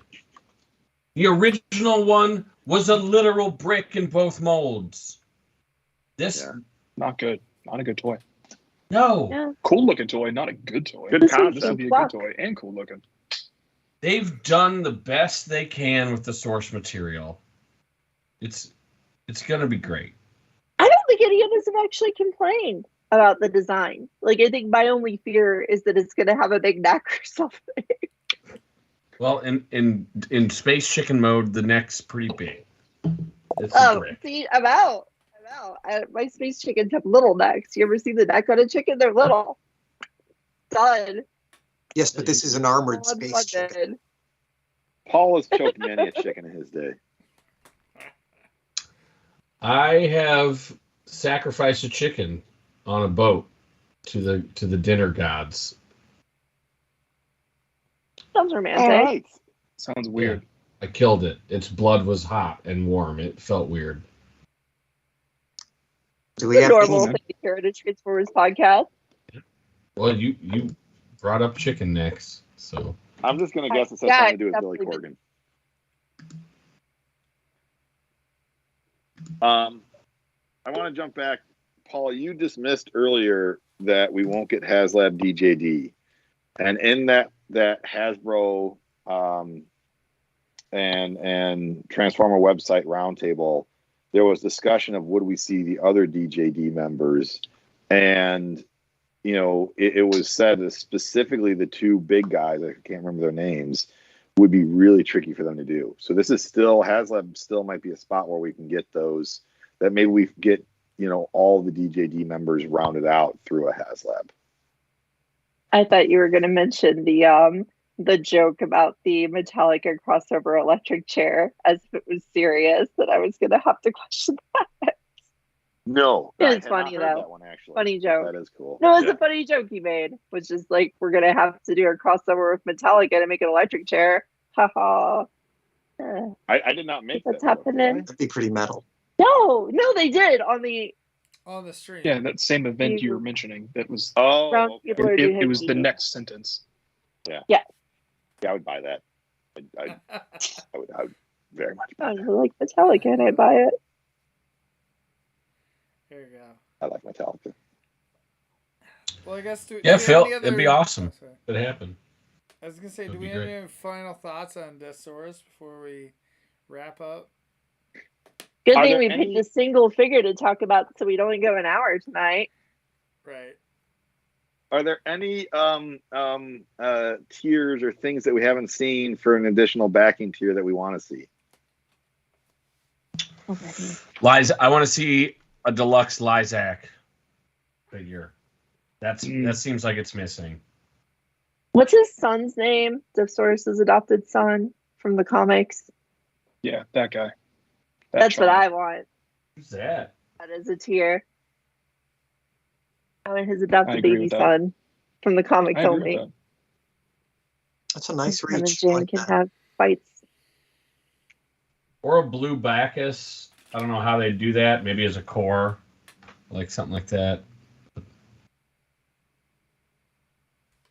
The original one was a literal brick in both molds. Not good. Not a good toy. No. Yeah. Cool looking toy, not a good toy. Good This concept. would be a good toy and cool looking. They've done the best they can with the source material. It's going to be great. I don't think any of us have actually complained about the design. Like, I think my only fear is that it's going to have a big neck or something. Well, in space chicken mode, the neck's pretty big. See, I'm out. My space chickens have little necks. You ever see the neck on a chicken? They're little. Done. Yes, but this is an armored space chicken. Paul has choked many a chicken in his day. I have sacrificed a chicken on a boat to the dinner gods. Sounds romantic. All right. Sounds weird. Yeah, I killed it. Its blood was hot and warm. It felt weird. Do we have normal thing to hear at a Transformers podcast? Well, you brought up chicken necks, so I'm just gonna guess it has something to do with Billy Corgan. I want to jump back. Paul, you dismissed earlier that we won't get Haslab DJD. And in that Hasbro and Transformer website roundtable, there was discussion of would we see the other DJD members. And, you know, it was said that specifically the two big guys, I can't remember their names, would be really tricky for them to do. So this is still, Haslab still might be a spot where we can get those, that maybe we get, you know, all the DJD members rounded out through a Haslab. I thought you were going to mention the joke about the Metallica crossover electric chair as if it was serious, that I was going to have to question that. No, It's funny though. That one, actually. Funny joke. That is cool. No, it's a funny joke he made, which is like, we're going to have to do a crossover with Metallica to make an electric chair. Ha ha. I did not make What's that. happening? That'd be pretty metal. No, they did on the stream. Yeah, that same event you were mentioning. That was. Oh, round. okay. People are doing It was the TV. next sentence. Yeah. Yeah. Yeah, I would buy that. I would very much buy I that. like Metallica and I buy it. Here you go. I like Metallica. Well, I guess Yeah, Phil, any it'd be awesome. Sorry. if it happened. I was gonna say, That'd do we be have great. any final thoughts on Deathsaurus before we wrap up? Good Are thing there we any- picked a single figure to talk about, so we'd only go an hour tonight. Right. Are there any tiers or things that we haven't seen for an additional backing tier that we want to see? Liza, I want to see a deluxe Lysac figure. That seems like it's missing. What's his son's name? Deathsaurus' adopted son from the comics. Yeah, that guy. That's what I want. Who's that? That is a tier. I want his I adopted agree baby with that. son from the comics I agree only. with that. That's a nice Him and reach. Jane Like can that. have fights. Or a blue Bacchus. I don't know how they do that. Maybe as a core, like something like that.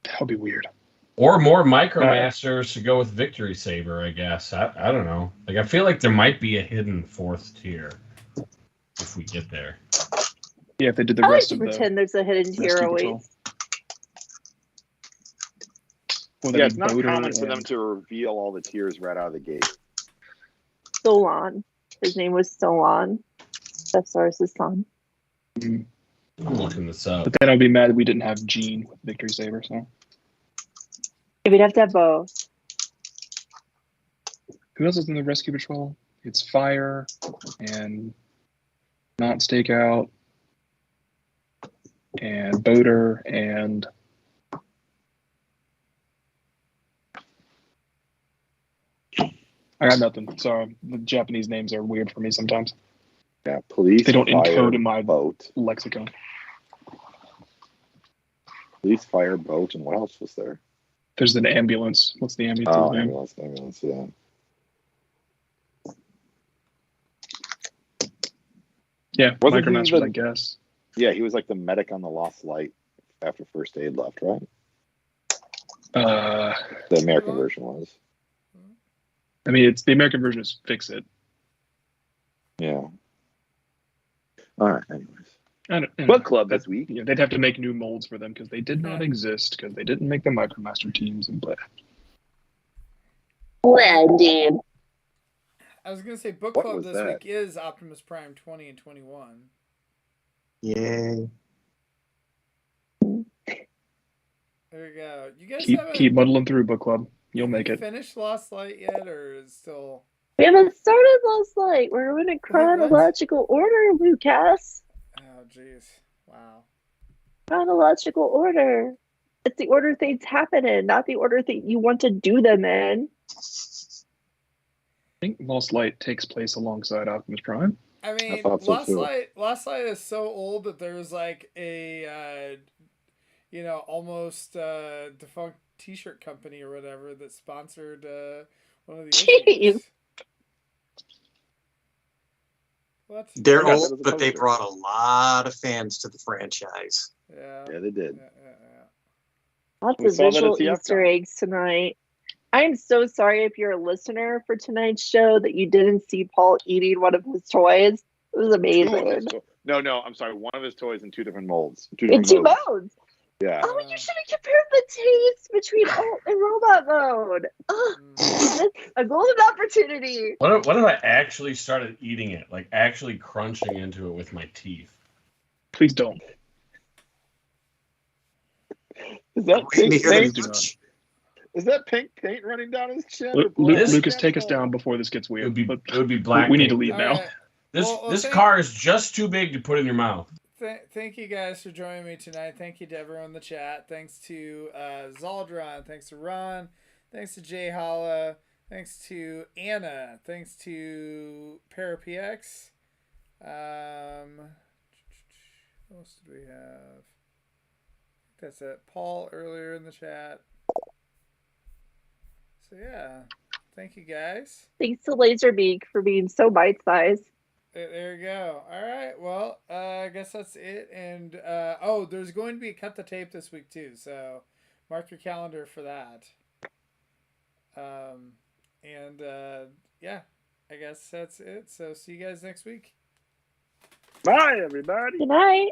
That would be weird. Or more Micromasters to go with Victory Saber, I guess. I don't know. Like I feel like there might be a hidden fourth tier if we get there. Yeah, if they did the I like rest to of the pretend there's a hidden tier Rescue always. Patrol. Well, Yeah, that'd it's be not Boater common for them and- to reveal all the tiers right out of the gate. Solon. His name was Solon. Deathsaurus' son. I'm looking this up. But then I'd be mad that we didn't have Gene with Victory Saber. So If we'd have to have both. who else is in the Rescue Patrol? It's Fire and Not Stakeout and Boater and I got nothing. Sorry, the Japanese names are weird for me sometimes. Yeah, police. They don't fire, encode in my boat. lexicon. Police, fire, boat, and what else was there? There's an ambulance. What's the ambulance's Oh, name? ambulance. Yeah. Yeah, Wasn't he Micromasters, the- I guess. Yeah, he was like the medic on the Lost Light after First Aid left, right? Uh, The American version was. I mean, it's the American version is Fix It. Yeah. All right. Anyways, I don't, book club this week. Yeah, they'd have to make new molds for them because they did not exist because they didn't make the Micromaster teams and blah. Well, dude. I was gonna say book What club was this that? week is Optimus Prime 20 and 21. Yay. There you go. You guys Keep muddling through book club. You'll make it. finished Lost Light yet, or is it still? We haven't started Lost Light. We're in a chronological order, Lucas. Oh, jeez. Wow. Chronological order. It's the order things happen in, not the order that you want to do them in. I think Lost Light takes place alongside Optimus Prime. I mean, thought so, Lost too. Light is so old that there's like a, almost defunct T-shirt company or whatever that sponsored one of the Jeez. issues. What? They're forgot that old, was a but they poster. brought a lot of fans to the franchise. Yeah. Yeah, they did. Yeah. Lots We of saw that at visual TFCon. Easter eggs tonight. I'm so sorry if you're a listener for tonight's show that you didn't see Paul eating one of his toys. was amazing. No, I'm sorry. One of his toys in two different molds. In two modes. Yeah. Oh, you should have compared the taste between alt and robot mode. Ugh, a golden opportunity. What if I actually started eating it, like actually crunching into it with my teeth? Please don't. Is that pink Neither paint? do not. Is that pink paint running down his chin? Lucas, take us down before this gets weird. It would be black. We need to paint. leave All now. right. This car is just too big to put in your mouth. Thank you guys for joining me tonight. Thank you to everyone in the chat. Thanks to Zaldron. Thanks to Ron. Thanks to Jay Holla. Thanks to Anna. Thanks to ParaPX. What else did we have? That's it. Paul earlier in the chat. So yeah, thank you guys. Thanks to Laserbeak for being so bite-sized. There you go. All right. Well, I guess that's it. And there's going to be a cut the tape this week too. So mark your calendar for that. Yeah, I guess that's it. So see you guys next week. Bye, everybody. Good night.